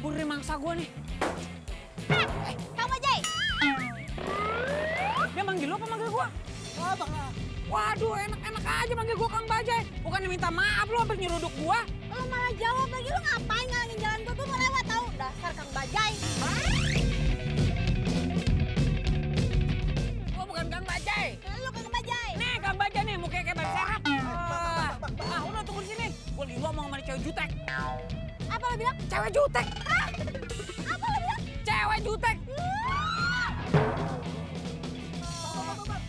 kabur dari mangsa gua nih. Kang Bajai. Dia manggil lo apa manggil gua? Waduh, enak-enak aja manggil gua Kang Bajai. Bukannya minta maaf lo hampir nyeruduk gua. Lo malah jawab lagi, lo ngapain ngalangin jalan gue mau lewat tau. Dasar Kang Bajai. Gua bukan Kang Bajai. Lo Kang Bajai. Nih Kang Bajai nih, mukanya kayak ban serap. Udah tunggu di sini. Gua lagi ngomong sama cewek jutek. Apa lo bilang? Cewek jutek. Apa lo bilang? Cewek jutek.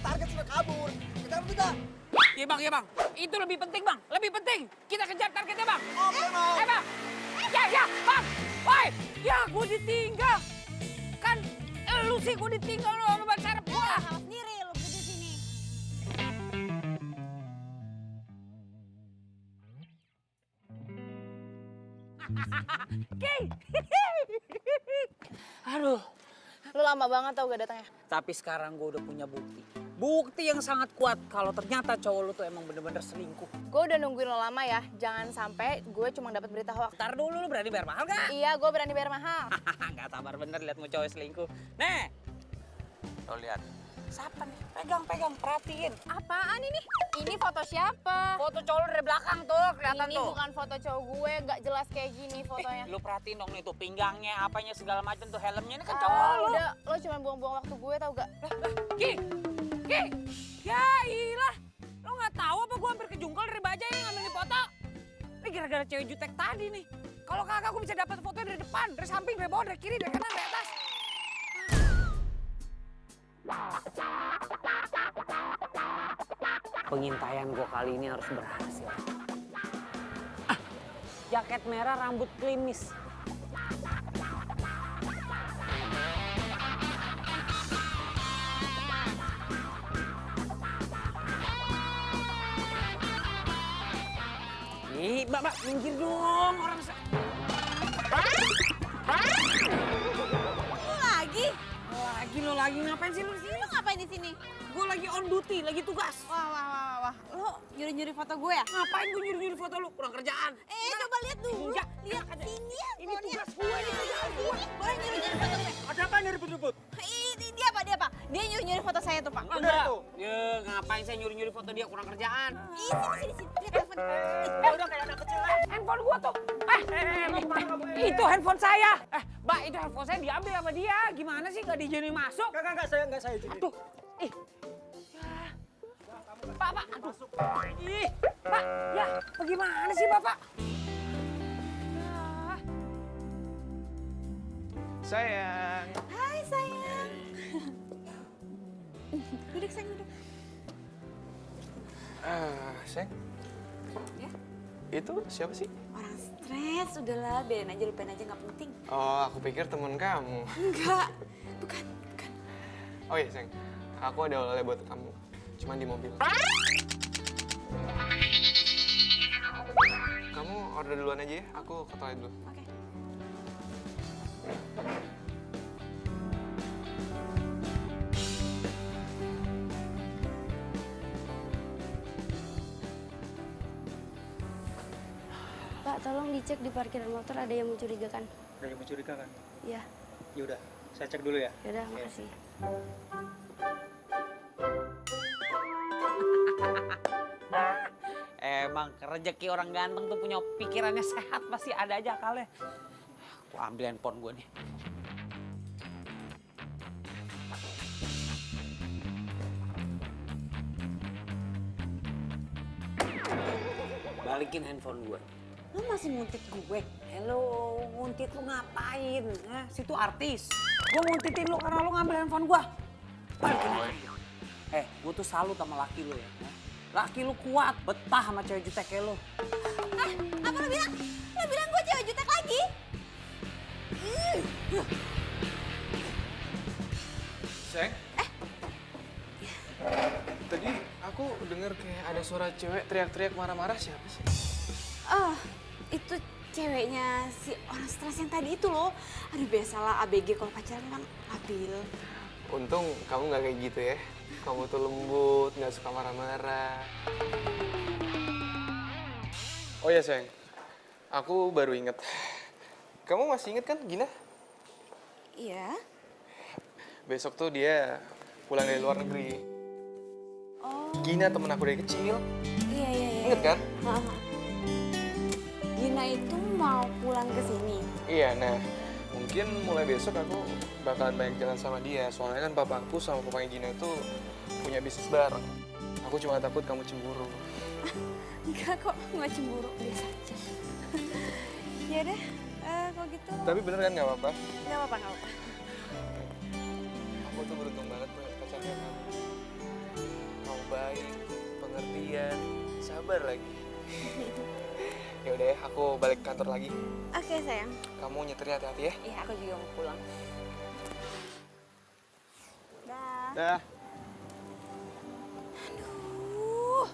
Target sudah kabur. Kejar kita. Iya bang. Itu lebih penting bang. Lebih penting. Kita kejar targetnya bang. Oke, mau. Bang. Ya bang. Woi. Ya gue ditinggal. Kan lu sih gue ditinggal lo sama ban serep gua. Salah sendiri lo berdiri sini. King. Aduh. Lo lama banget tau gak datangnya. Tapi sekarang gue udah punya bukti. Bukti yang sangat kuat kalau ternyata cowok lu tuh emang bener-bener selingkuh. Gue udah nungguin lo lama ya, jangan sampai gue cuma dapat berita hoax. Ntar dulu lu berani bayar mahal gak? Iya, gue berani bayar mahal. Gak sabar bener liat mau cowok selingkuh. Nih. Lo lihat. Siapa nih? Pegang, perhatiin. Apaan ini? Ini foto siapa? Foto cowok lu dari belakang tuh, kelihatan Ini tuh. bukan foto cowok gue, nggak jelas kayak gini fotonya. Lu perhatiin dong nih tuh pinggangnya, apanya segala macam tuh helmnya ini kan Ah, cowok lu. udah, lo cuma buang-buang waktu gue tau gak? Ki. Ya ilah. Lo nggak tahu apa gua hampir kejungkal dari Bajai yang ngambil foto. Ini gara-gara cewek jutek tadi nih. Kalau kagak gua bisa dapat foto dari depan, dari samping, dari bawah, dari kiri, dari kanan, dari atas. Pengintaian gua kali ini harus berhasil. Jaket merah, rambut klimis. Ih, Mbak, minggir dong orang Lo lagi? Lo lagi ngapain sih lu di sini? Lo ngapain di sini? Gue lagi on duty, lagi tugas. Wah. Lo nyuri-nyuri foto gue ya? Ngapain gue nyuri-nyuri foto lu? Kurang kerjaan. Coba lihat dulu. Enggak. Lihat sini ya. Ini tugas gue, ini kerjaan gue. Boleh nyuri-nyuri foto gue? Ada apa nih ribut-ribut? Ini dia apa? Dia nyuri-nyuri foto saya tuh, Pak. Enggak. tuh. Ya, ngapain saya nyuri-nyuri foto dia? Kurang kerjaan. Sini. Lihat telepon. Udah kayak anak kecil lah. Handphone gua tuh. Itu handphone saya. Mbak, itu handphone saya diambil sama dia. Gimana sih nggak diizinin masuk? Enggak, saya izinin. Aduh. Ih. Ya. Pak. Aduh. Ih. Pak, ya. Bagaimana sih, Bapak? Ya. Sayang. Hai, sayang. Duduk, sayang, duduk. Sayang. Ya? Itu siapa sih? Orang stres, udahlah, biarin aja, lupain aja, nggak penting. Oh, aku pikir temen kamu. Enggak, bukan. Oh iya, sayang. Aku ada oleh buat kamu. Cuman di mobil. Kamu order duluan aja ya. Aku ke toilet dulu. Oke. Pak, tolong dicek di parkiran motor ada yang mencurigakan. Ada yang mencurigakan? Iya, Ya udah, saya cek dulu ya. yaudah, makasih. Emang rezeki orang ganteng tuh punya pikirannya sehat, pasti ada aja akalnya. Aku ambil handphone gue nih. Balikin handphone gue. Lu masih nguntit gue? Hello, nguntit lu ngapain? Situ artis. Gue nguntitin lu karena lu ngambil handphone gue. Balikin handphone gue. Gue tuh salut sama laki lu ya. Laki lu kuat, betah sama cewek jutek kayak lu. Apa lo bilang? Lo bilang gue cewek jutek lagi? Sayang. Tadi aku dengar kayak ada suara cewek teriak-teriak marah-marah. Siapa sih? Oh, itu ceweknya si orang stres yang tadi itu loh. Aduh, biasalah ABG kalau pacaran kan labil. Untung kamu nggak kayak gitu ya. Kamu tuh lembut, nggak suka marah-marah. Oh ya sayang, aku baru inget. Kamu masih inget kan Gina? Iya. Besok tuh dia pulang dari luar negeri. Oh. Gina temen aku dari kecil. Iya, iya, iya. Ingat kan? Heeh. Gina itu mau pulang ke sini. Iya, nah mungkin mulai besok aku bakalan banyak jalan sama dia. Soalnya kan papa aku sama papanya Gina itu punya bisnis bareng. Aku cuma takut kamu cemburu. Enggak kok, nggak cemburu, biasa aja. Ya deh, kalau gitu. Tapi bener kan nggak apa-apa? Nggak apa-apa, nggak apa-apa. Aku tuh beruntung banget punya pacar kayak kamu. Kamu baik, pengertian, sabar lagi. Ya udah ya, aku balik kantor lagi. Oke sayang. Kamu nyetirnya hati-hati ya. Iya, aku juga mau pulang. Dah. Dah. Aduh,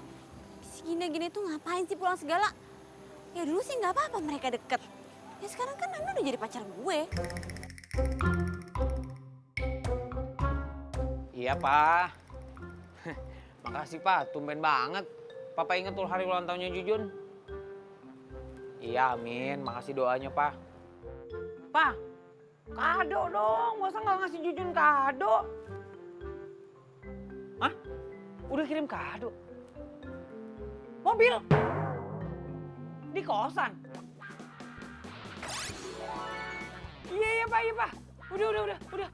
si Gina-Gina itu ngapain sih pulang segala? Ya dulu sih nggak apa-apa mereka deket. Ya sekarang kan Nando udah jadi pacar gue. Iya, Pak. Makasih, Pak. Tumben banget. Papa inget tuh hari ulang tahunnya Jujun. Iya, amin. Makasih doanya, Pak. Pak, kado dong. Masa nggak ngasih Jujun kado? Hah? Udah kirim kado? Mobil? Di kosan? Iya, Pak, iya, Pak.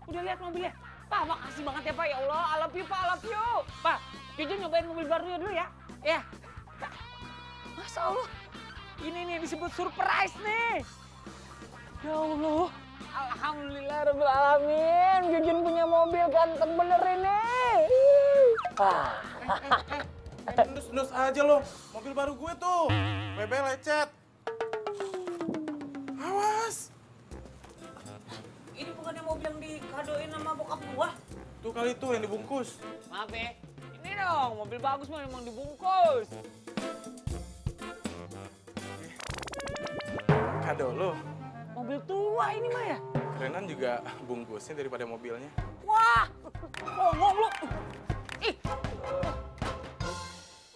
Udah lihat mobilnya. Pak, makasih banget ya, Pak. Ya Allah, I love you, Pak, I love you. Pak, Jujun nyobain mobil barunya dulu ya. Ya. Masya Allah. Ini nih disebut surprise nih. Ya Allah. Alhamdulillah rabbil alamin. Jujun punya mobil ganteng bener ini. Nus aja lo, mobil baru gue tuh. WB lecet. Awas. Ini bukannya mobil yang dikadoin sama bokap gua? Tuh kali tuh yang dibungkus. Maaf ya. Ini dong, mobil bagus mah emang dibungkus. Kado lo. Mobil tua ini mah ya. Kerenan juga bungkusnya daripada mobilnya. Wah, ngomong lu. Ih.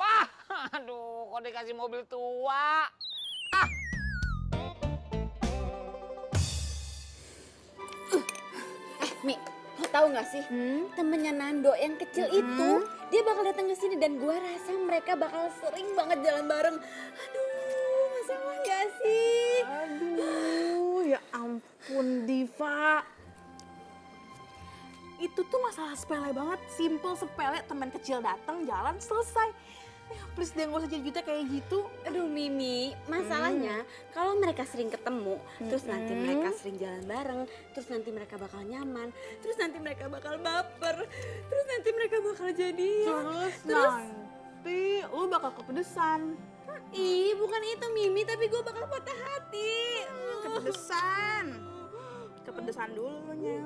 Pak, aduh, kok dikasih mobil tua? Ah. Mi, lo tau gak sih? Temennya Nando yang kecil itu, dia bakal datang ke sini dan gua rasa mereka bakal sering banget jalan bareng. Aduh, masalah gak sih? Aduh, ya ampun Diva. Itu tuh masalah sepele banget, simple sepele, teman kecil datang, jalan, selesai. Ya please deh gak usah jadi jutek kayak gitu. Aduh Mimi, masalahnya kalau mereka sering ketemu, terus nanti mereka sering jalan bareng, terus nanti mereka bakal nyaman, terus nanti mereka bakal baper, terus nanti mereka bakal jadian. Terus nanti lu bakal kepedesan. Ih, bukan itu Mimi, tapi gue bakal patah hati. Kepedesan. Kepedesan dulunya.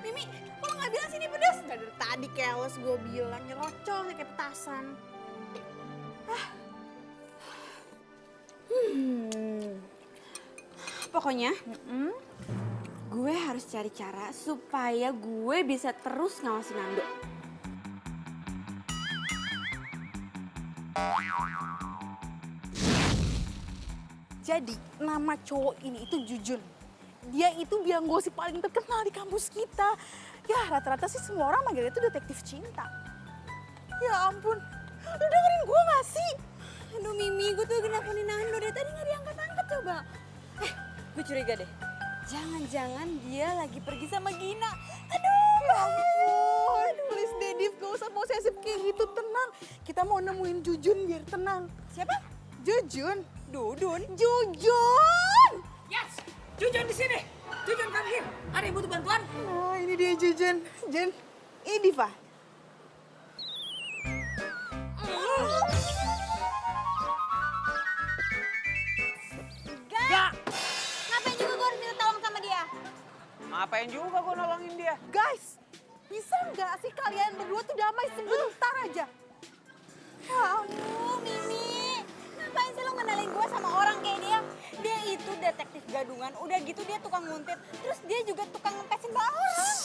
Mimi, kok lo gak bilang sini pedas? Dari tadi keles gue bilang, nyerocol kayak petasan. Pokoknya, gue harus cari cara supaya gue bisa terus ngawasin Nando. Jadi, nama cowok ini itu Jujun. Dia itu biang gosip paling terkenal di kampus kita. Ya, rata-rata sih semua orang manggilnya itu detektif cinta. Ya ampun, lu dengerin gue gak sih? Aduh Mimi, gue tuh lagi nelfonin Nando dari tadi gak diangkat-angkat coba. Gue curiga deh. Jangan-jangan dia lagi pergi sama Gina. Aduh, ya ampun. Please deh, Div, gak usah posesif kayak gitu, tenang. Kita mau nemuin Jujun biar tenang. Siapa? Jujun. Dudun. Jujun! Yes, Jujun di sini. Jujun come here. Ada yang butuh bantuan? Nah, ini dia Jujun. Jen, ini Diva. Gak. Ngapain juga gue harus minta tolong sama dia? Ngapain juga gua nolongin dia? Guys, bisa nggak sih kalian berdua tuh damai sebentar aja? Ya ampun, Mimi. Ngapain sih lo ngenalin gue sama orang kayak dia? Dia itu detektif gadungan, udah gitu dia tukang nguntit. Terus dia juga tukang ngempesin orang.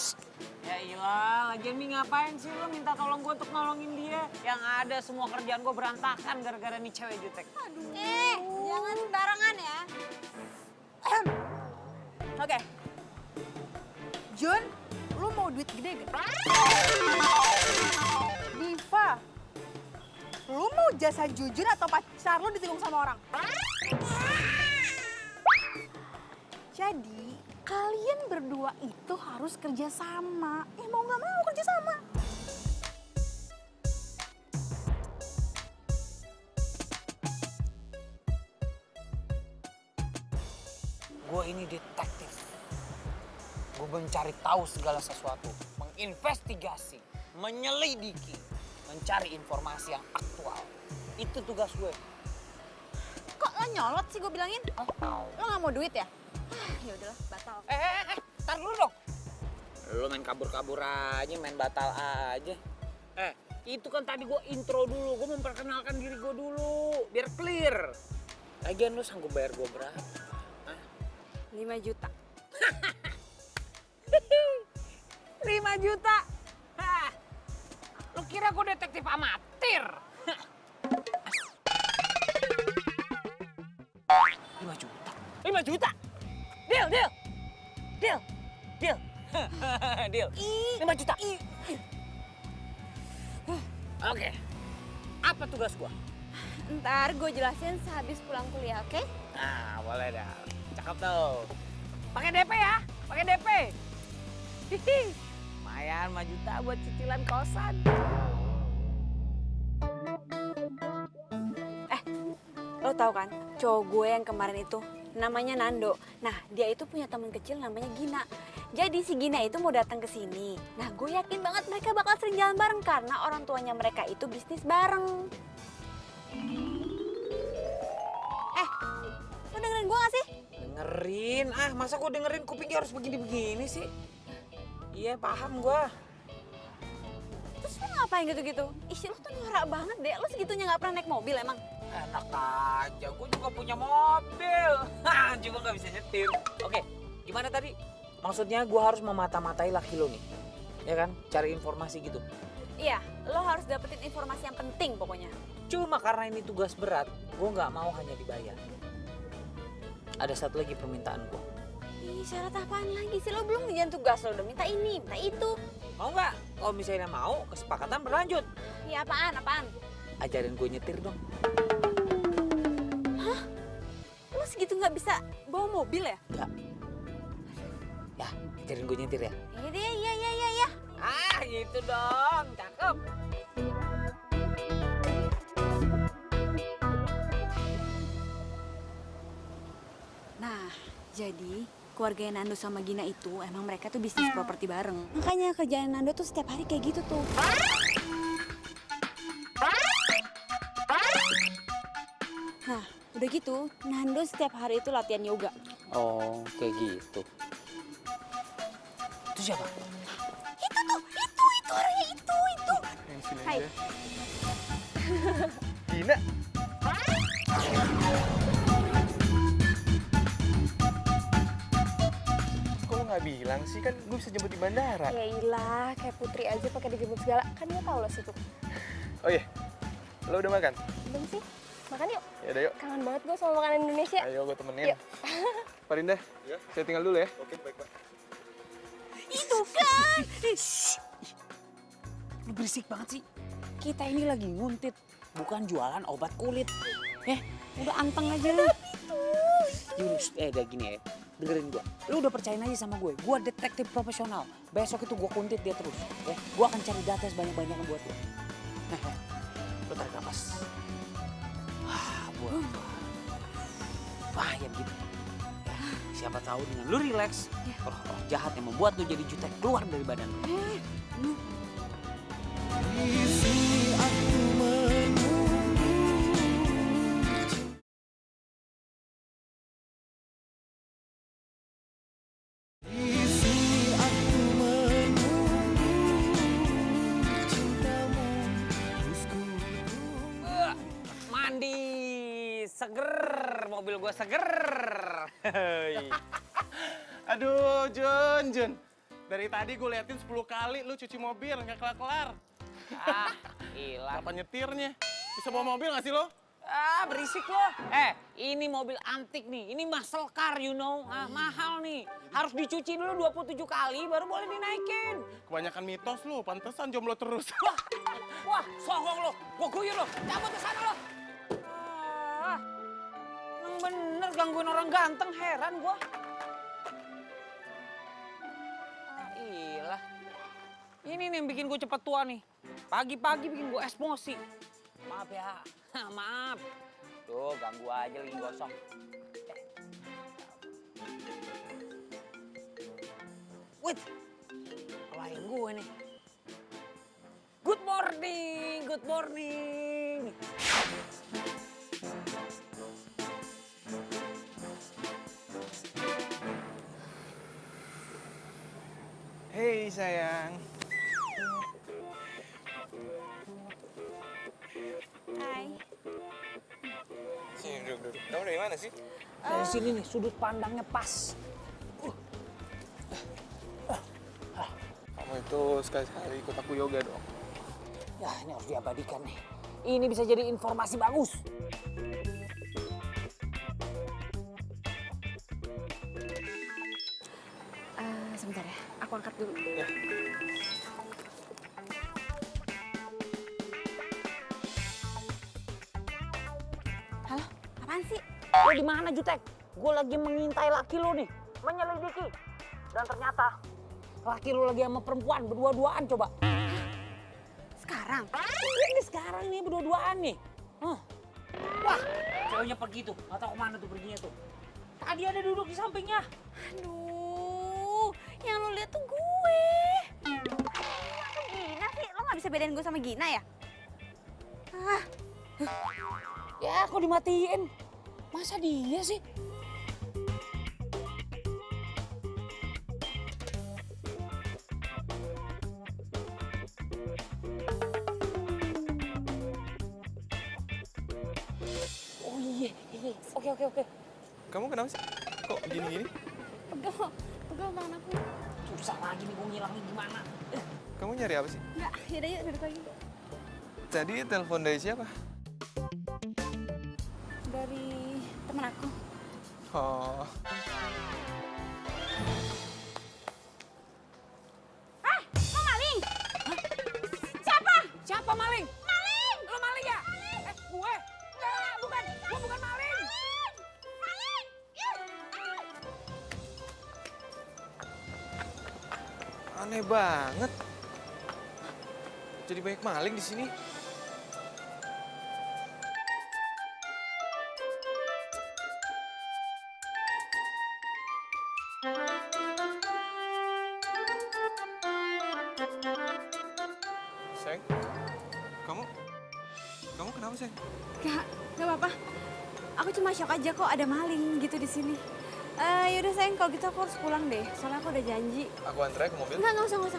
Ya iyalah, lagian Mi ngapain sih lo minta tolong gue untuk nolongin dia? Yang ada semua kerjaan gue berantakan gara-gara nih cewek jutek. Jangan sembarangan ya. Oke. Jun, lu mau duit gede gak? Diva, lu mau jasa Jujun atau pacar lu ditikung sama orang? Jadi, kalian berdua itu harus kerja sama. Mau nggak mau kerja sama. Gue ini detektif. Gue mencari tahu segala sesuatu, menginvestigasi, menyelidiki, mencari informasi yang aktual. Itu tugas gue. Kok lo nyolot sih gue bilangin? Lo nggak mau duit ya? Ya udahlah, batal. Tar dulu dong. Lo main kabur-kabur aja, main batal aja. Itu kan tadi gue intro dulu, gue memperkenalkan diri gue dulu, biar clear. Lagian lo sanggup bayar gue berapa? 5 juta. 5 juta? Hah. Lo kira gue detektif amatir? 5 juta? 5 juta? Deal. Deal. 5 juta. Oke. Apa tugas gua? Ntar gue jelasin sehabis pulang kuliah, oke? Nah, boleh dah. Cakep tuh. Pakai DP ya? Pakai DP. Hihi. Lumayan 5 juta buat cicilan kosan. Lo tau kan, cowok gue yang kemarin itu namanya Nando. Nah, dia itu punya teman kecil namanya Gina. Jadi si Gina itu mau datang ke sini. Nah, gue yakin banget mereka bakal sering jalan bareng karena orang tuanya mereka itu bisnis bareng. Lo dengerin gue gak sih? Dengerin? Masa gua dengerin kupingnya harus begini-begini sih? Iya, paham gua. Terus lo ngapain gitu-gitu? Ih, lo tuh norak banget deh. Lo segitunya gak pernah naik mobil emang? Enak aja, gue juga punya mobil. Cuma nggak bisa nyetir. Oke, gimana tadi? Maksudnya gue harus memata-matai laki lo nih. Ya kan? Cari informasi gitu. Iya, lo harus dapetin informasi yang penting pokoknya. Cuma karena ini tugas berat, gue nggak mau hanya dibayar. Ada satu lagi permintaan gue. Ih, syarat apaan lagi sih? Lo belum ngerjain tugas, lo udah minta ini, minta itu. Mau nggak? Kalau misalnya mau, kesepakatan berlanjut. Iya, apaan? Ajarin gue nyetir dong. Lo segitu nggak bisa bawa mobil ya? Nggak. Ya, ajarin gue nyetir ya. Iya. Gitu dong. Cakep. Nah, jadi keluarga Nando sama Gina itu emang mereka tuh bisnis properti bareng. Makanya kerjaan Nando tuh setiap hari kayak gitu tuh. Nah, udah gitu, Nando setiap hari itu latihan yoga. Oh, kayak gitu. Itu siapa? Itu orangnya itu. Yang sini Hai. aja. Gina. Kok lo nggak bilang sih? Kan gue bisa jemput di bandara. Ya ilah, kayak Putri aja pakai dijemput segala. Kan dia tahu lo situ. Oh iya, lo udah makan? Belum sih? Makan yuk. Ya udah yuk. Kangen banget gue sama makanan Indonesia. Ayo gue temenin. Yuk. Pak Rinda, saya tinggal dulu ya. Oke, baik, Pak. Itu kan. Lu berisik banget sih. Kita ini lagi nguntit, bukan jualan obat kulit. Udah anteng aja lu. Yunus, udah gini ya. Dengerin gua. Lu udah percayain aja sama gue. Gua detektif profesional. Besok itu gua kuntit dia terus. Ya, gua akan cari data sebanyak-banyaknya buat lu. Lu tarik napas. Buang. Bahaya gitu. Siapa tahu dengan lu relax, roh-roh jahat yang membuat lu jadi jutek keluar dari badan lu. Mandi, seger, mobil gua seger. Aduh, Jun. Dari tadi gue liatin 10 kali lu cuci mobil, nggak kelar-kelar. Ah, hilang. Apa nyetirnya? Bisa bawa mobil nggak sih lo? Ah, berisik lo. Ini mobil antik nih. Ini muscle car, you know. Ah, mahal nih. Harus dicuci dulu 27 kali baru boleh dinaikin. Kebanyakan mitos lu, pantesan jomblo terus. Wah, songong lo. Gua guyur lo. Cabut ke sana lo. Ah, emang bener gangguin orang ganteng, heran gua. Ah, ilah. Ini nih yang bikin gue cepet tua nih. Pagi-pagi bikin gue emosi. Maaf ya, maaf. Tuh, ganggu aja lagi gosong. Wait, klien gue nih. Good morning, good morning. Hei sayang. Hai. Sini duduk. Kamu dari mana sih? Dari sini nih, sudut pandangnya pas. Kamu itu sekali-sekali ikut aku yoga dong. Ya, ini harus diabadikan nih. Ini bisa jadi informasi bagus. Sebentar ya, aku angkat dulu. Halo, apaan sih? Lo di mana, Jutek? Gue lagi mengintai laki lo nih, menyelidiki. Dan ternyata laki lo lagi sama perempuan berdua-duaan coba. Sekarang? Ini sekarang nih berdua-duaan nih. Wah, ceweknya pergi tuh, nggak tahu kemana tuh perginya tuh. Tadi ada duduk di sampingnya. Aduh, yang lo lihat tuh gue. Gina sih, lo nggak bisa bedain gue sama Gina ya? Ya, kok dimatiin? Masa dia sih? Oh iya. Oke. Kamu kenapa sih? Kok gini-gini? Pegel tangan aku. Susah lagi nih gue ngilangnya gimana. Kamu nyari apa sih? Enggak, yaudah yuk duduk lagi. Tadi telepon dari siapa? Dari temen aku. Oh, Lo maling? Siapa maling? Maling! Lo maling ya? Gue? Enggak, bukan. Gue bukan maling. aneh banget. Jadi banyak maling di sini. Sayang, kamu kenapa sayang? Gak apa-apa. Aku cuma shock aja kok ada maling gitu di sini. Yaudah sayang, kalau gitu aku harus pulang deh. Soalnya aku udah janji. Aku antar ke mobil. Enggak usah. Gak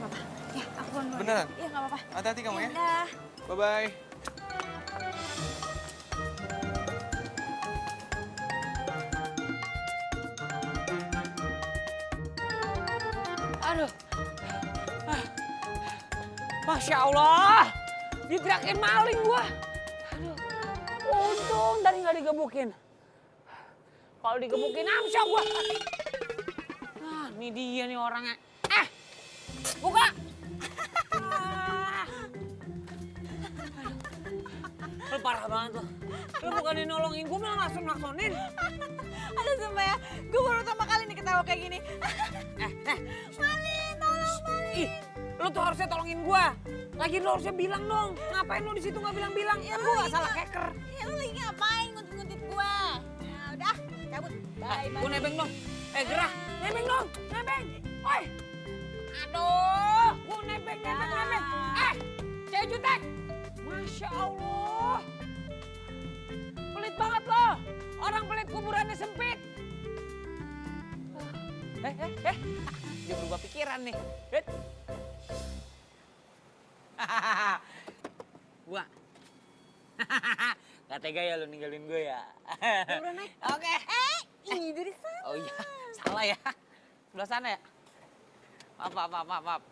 apa-apa. Ya, aku pulang dulu. Beneran? Iya, gak apa-apa. Hati-hati kamu ya. Udah. Bye-bye. Aduh. Masya Allah. Diteriakin maling gua. Aduh. Untung tadi nggak digebukin. Kalau digebukin amsyong gua. Nah, ini dia nih orangnya. Buka. Lu parah banget lo. Lu bukannya nolongin gua malah naksonin. Aduh sumpah ya, gue baru pertama kali nih ketawa kayak gini. Maling, tolong maling. Ih, lu tuh harusnya tolongin gua. Lagi lu harusnya bilang dong. Ngapain lu di situ nggak bilang-bilang? Ya gua nggak salah hacker. Ya lu lagi ngapain nguntit-nguntit gue? Ya udah, cabut. Bye, Gua nebeng dong. Gerah, nebeng dong, nebeng. Oi. Aduh, gua nebeng. Cewek jutek. Masya Allah. Pelit banget lo. Orang pelit kuburannya sempit. Dia berubah pikiran nih. Gua. Gak tega ya lu ninggalin gue ya. Udah naik. Oke. Ini dari sana. Oh iya, salah ya. Sebelah sana ya. Maaf.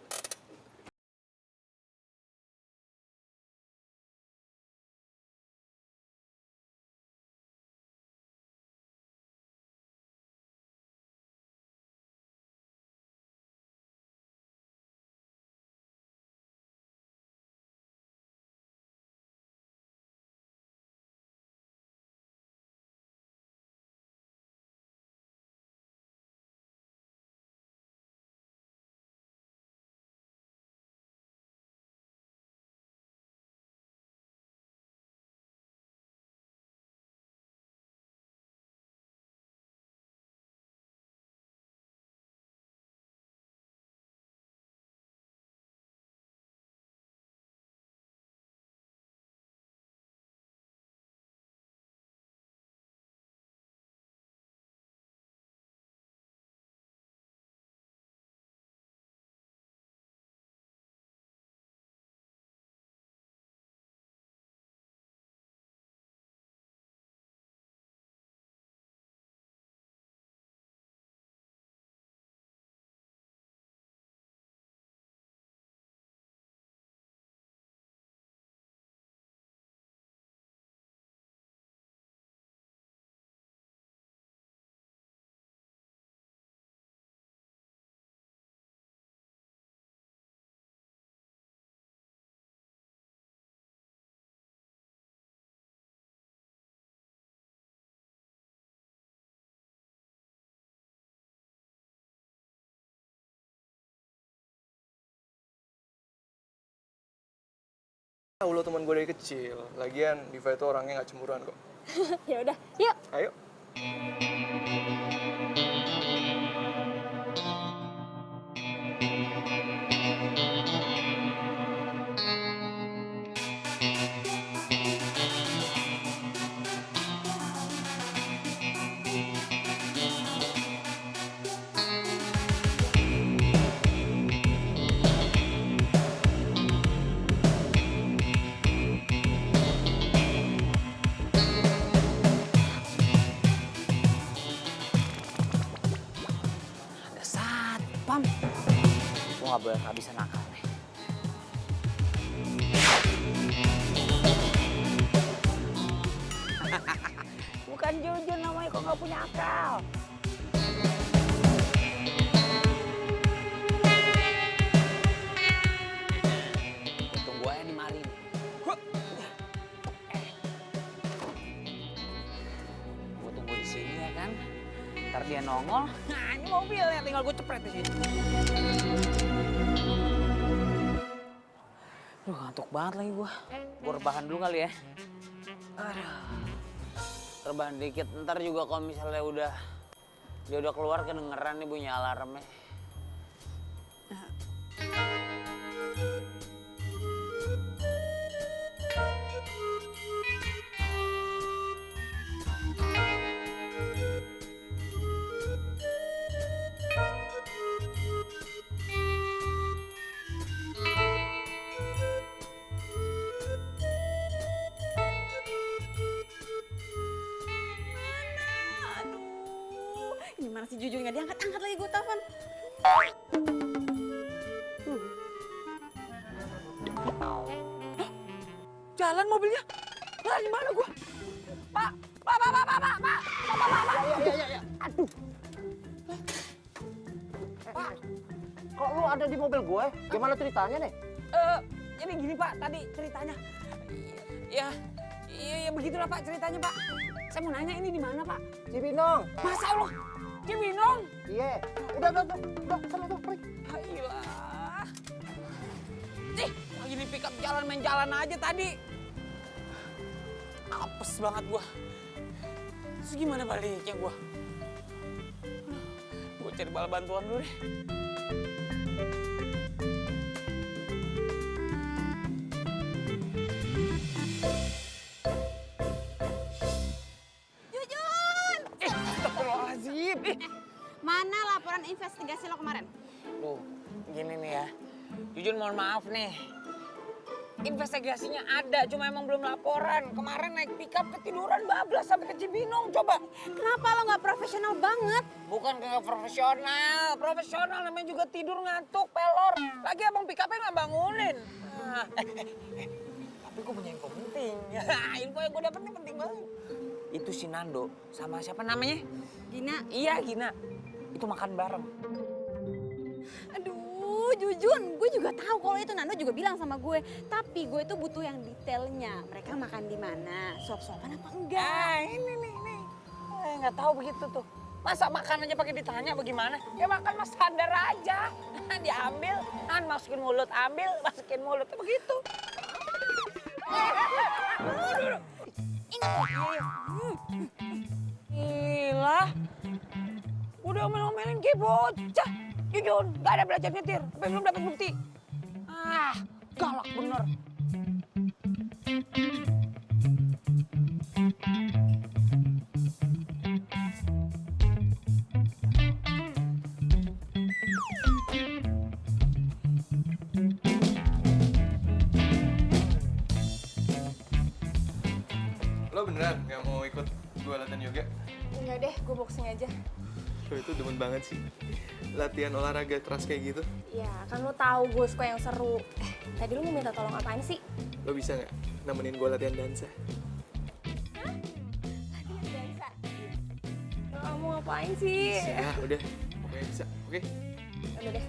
Lo teman gue dari kecil. Lagian Diva itu orangnya nggak cemburuan kok. Ya udah, yuk. Ayo. Ada satpam. Gue nggak boleh kehabisan akal nih. Bukan Jujun namanya, kok nggak punya akal. Untung gue yang dimari. Gue tunggu di sini ya kan. Ntar dia nongol. Nah ini mobilnya, tinggal gue cepret di sini. Duh ngantuk banget lagi gue. Gue rebahan dulu kali ya. Aduh. Rebahan dikit, ntar juga kalau misalnya dia udah keluar kedengeran nih bunyi alarmnya. Aduh, ini mana si Jujun nggak diangkat-angkat lagi gue telepon. Jalan mobilnya. Lah di mana gua? Pak. Ya. Aduh. Pak, kok lu ada di mobil gue? Gimana ceritanya nih? Ini gini Pak, tadi ceritanya. Iya begitulah Pak ceritanya Pak. Saya mau nanya ini di mana Pak? Cibinong. Masa Allah, Cibinong? Iya. Udah, sana tuh, pergi. Ayolah. Cih, lagi di pick up jalan main jalan aja tadi. Apes banget gua. Terus gimana baliknya gua? Gua cari bala bantuan dulu deh. Jujun! Astagfirullahaladzim. Mana laporan investigasi lo kemarin? Loh, gini nih ya. Jujun mohon maaf nih. investigasinya ada, cuma emang belum laporan. Kemarin naik pickup ketiduran bablas sampai ke Cibinong, coba. Kenapa lo nggak profesional banget? Bukan kagak profesional namanya juga tidur ngantuk, pelor. Lagi abang pickupnya nggak bangunin. Ah, tapi gue punya info penting. Info yang gue dapet ini penting banget. Itu si Nando sama siapa namanya? Gina. Iya, Gina. Itu makan bareng. Aduh, Jujun, gue juga tahu kalau itu Nando juga bilang sama gue. Tapi gue tuh butuh yang detailnya. Mereka makan di mana? Suap-suapan apa enggak? Ini nih. Nggak tahu begitu tuh. Masa makan aja pakai ditanya bagaimana? Ya makan mas sadar aja. Diambil, masukin mulut, ambil, masukin mulut. Begitu. Gila. Udah omel-omelin kayak bocah. Jujun, gak ada belajar nyetir. Tapi belum dapat bukti. Ah, galak bener. Lo beneran nggak mau ikut gue latihan yoga? Enggak deh, gue boxing aja. Lo itu demen banget sih. Latihan olahraga keras kayak gitu. Ya, kan lo tahu gue suka yang seru. Tadi lo mau minta tolong apaan sih? Lo bisa nggak nemenin gue latihan dansa? Kamu ngapain sih? Ya udah, pokoknya bisa. Oke? Udah deh.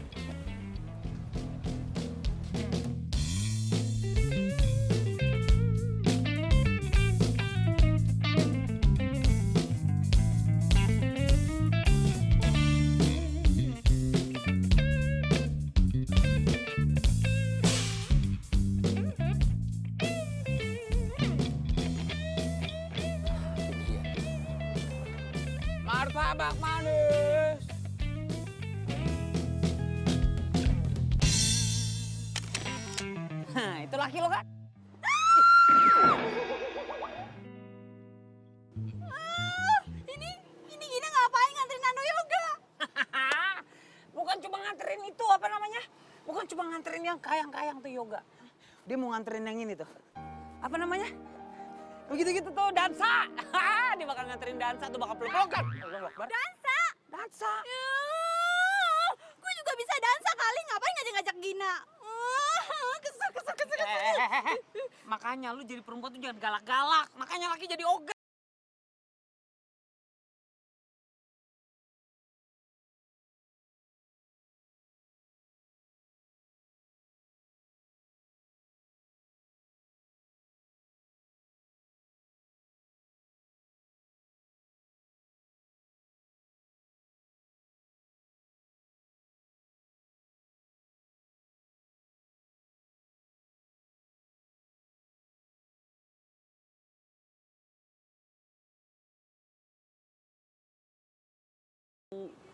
Martabak manis. Itu laki lo kan? Ini Gina ngapain nganterin Nando yoga? Bukan cuma nganterin itu, apa namanya? Bukan cuma nganterin yang kayang-kayang tuh yoga. Dia mau nganterin yang ini tuh. Apa namanya? Begitu-gitu tuh, dansa. Dia bakal nganterin dansa tuh, bakal peluk-pelukan. Dansa? Dansa. Gue juga bisa dansa kali, ngapain ngajak-ngajak Gina? Kesel. Makanya lu jadi perempuan tuh jangan galak-galak. Makanya laki jadi ogah.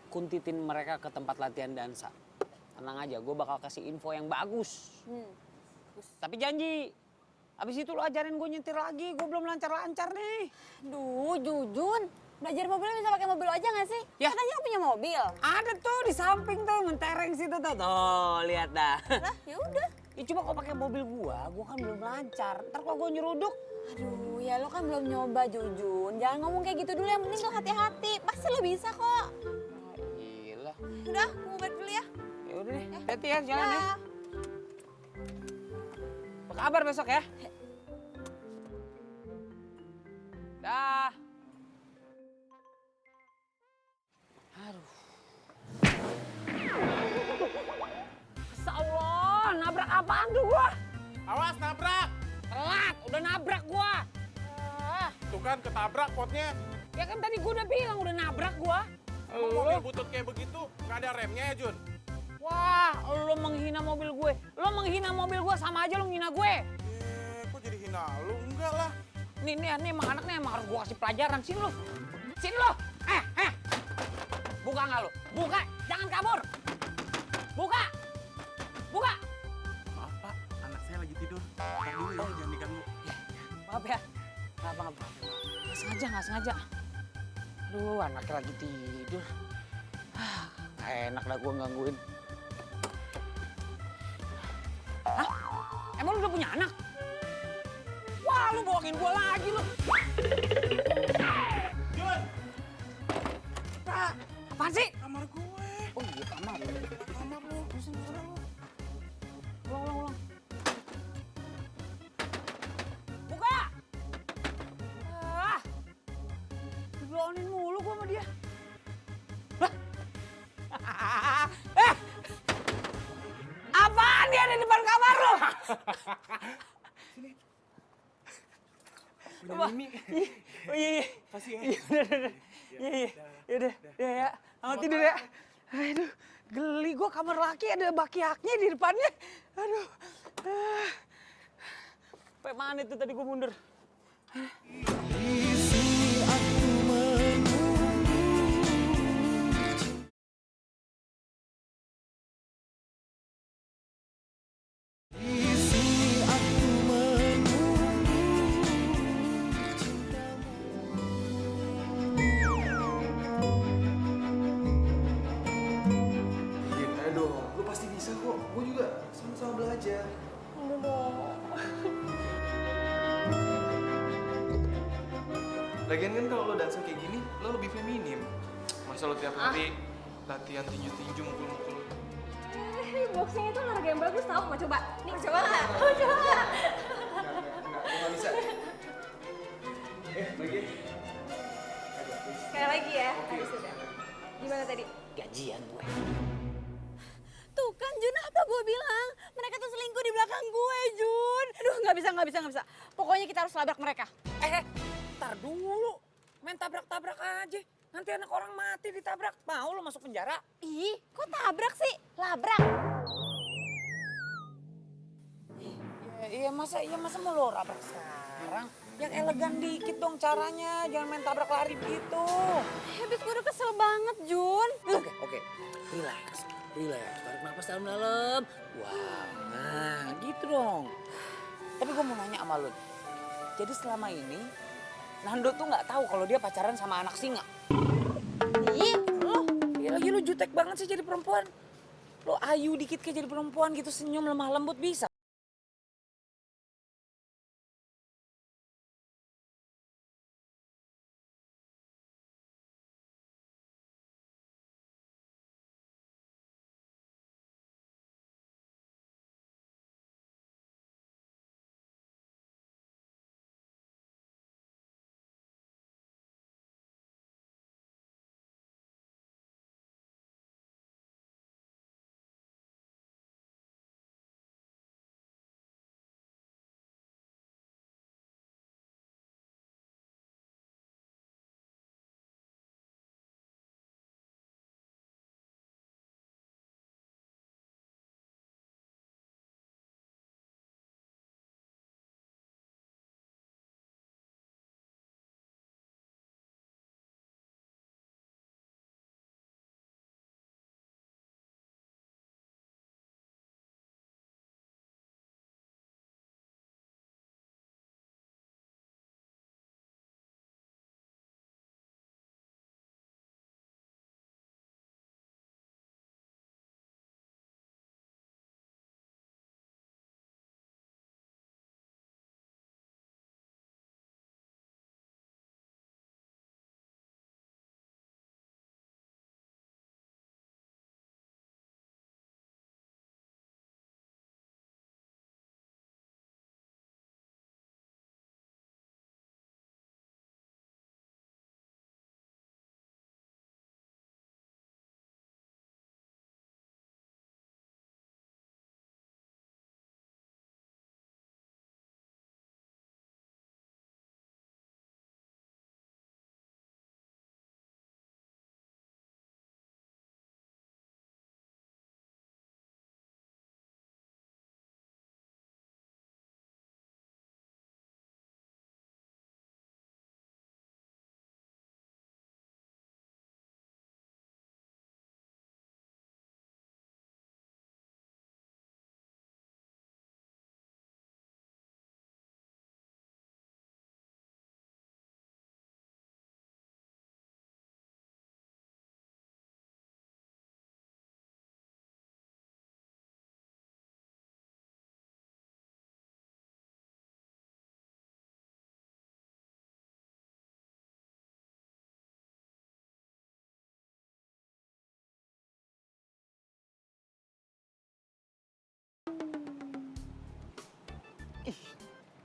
Kuntitin mereka ke tempat latihan dansa. Tenang aja, gue bakal kasih info yang bagus. Tapi janji, abis itu lo ajarin gue nyetir lagi. Gue belum lancar-lancar nih. Duh, Jujun. Belajar mobil bisa pakai mobil aja nggak sih? Ya. Katanya lo punya mobil. Ada tuh di samping tuh, mentereng situ tuh. Tuh, lihat dah. Lah, ya udah. Ya cuma kalau pakai mobil gua kan belum lancar. Ntar kalau gua nyeruduk, Aduh, ya lo kan belum nyoba, Jujun. Jangan ngomong kayak gitu dulu, yang penting lo hati-hati. Pasti lo bisa kok. gila. Udah, gue mau balik dulu ya. Ya udah deh, hati ya, jalan ya. Dah. Apa kabar besok ya? Dah. Aduh. Masya Allah, nabrak apaan tuh gua? Awas nabrak. Telat, udah nabrak gua. Tuh kan ketabrak potnya. Ya kan tadi gua udah bilang udah nabrak gua. Emang mobil butut kayak begitu nggak ada remnya ya Jun? Wah, lo menghina mobil gue. Lo menghina mobil gue sama aja lo menghina gue. Kok jadi hina lu? Enggak lah. Nih emang anak nih emang harus gue kasih pelajaran. Sini lo. Sini lo. Buka nggak lo? Buka. Jangan kabur. Buka. Buka. Maaf Pak, anak saya lagi tidur. Ntar dulu ya, jangan diganggu. Maaf ya. Maaf. Nggak sengaja. Aduh, anaknya lagi tidur. Nggak enak dah gue gangguin. Hah? Emang lu udah punya anak? Wah, lu bohongin gua lagi lu. Jun, Apaan sih? kamar gue. Oh iya, kamar. Kamar lu, sana lu. Ulang. Buka! Ah, dibilangin mulu gua sama dia. Lah. Apaan dia ada di depan kamar lu? Punya Mimi. Oh iya. Kasih ya. Iya, udah. Iya, ya. Selamat tidur ya. Aduh, geli gua kamar laki ada baki-haknya di depannya. Aduh. Sampai mana itu tadi gua mundur. Gin, ayo dong. Lu pasti bisa kok. Gue juga sama-sama belajar. Lagian kan kalau lo dansa kayak gini, lo lebih feminim. Masa lo tiap hari latihan tinju-tinju mukul-mukul. Boxing itu olahraga yang bagus tau, mau coba? Nih, mau coba nggak? Mau coba nggak? Gue gak bisa. Lagi. Sekali lagi ya, tadi sudah. Gimana tadi? Gajian gue. Tuh kan Jun, apa gue bilang? Mereka tuh selingkuh di belakang gue, Jun. Aduh, nggak bisa. Pokoknya kita harus labrak mereka. Ntar dulu. Main tabrak-tabrak aja. Nanti anak orang mati ditabrak. Mau lo masuk penjara? Ih, kok tabrak sih? Labrak. Iya masa mau lo labrak sekarang? Yang elegan dikit dong caranya. Jangan main tabrak lari gitu. Habis gue udah kesel banget, Jun. Oke. Relax. Tarik nafas dalam-dalam. Wah, nah gitu dong. Tapi gue mau nanya sama lo. Jadi selama ini Nando tuh nggak tahu kalau dia pacaran sama anak singa. Ih, lo. Iya lagi lu jutek banget sih jadi perempuan. Lo ayu dikit kayak jadi perempuan gitu senyum lemah lembut bisa.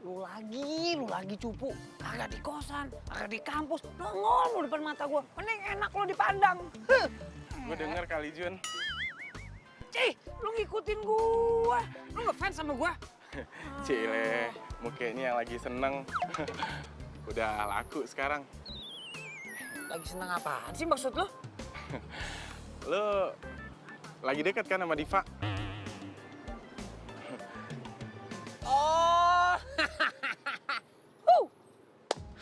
Lu lagi cupu. Kagak di kosan, kagak di kampus. Nongol lu depan mata gua. Mending enak lu dipandang. Gue denger kali Jun. Cih, lu ngikutin gua. Lu ngefans sama gua? Cile, mukanya yang lagi seneng. Udah laku sekarang. Lagi seneng apaan sih maksud lu? Lu lagi deket kan sama Diva? Oh,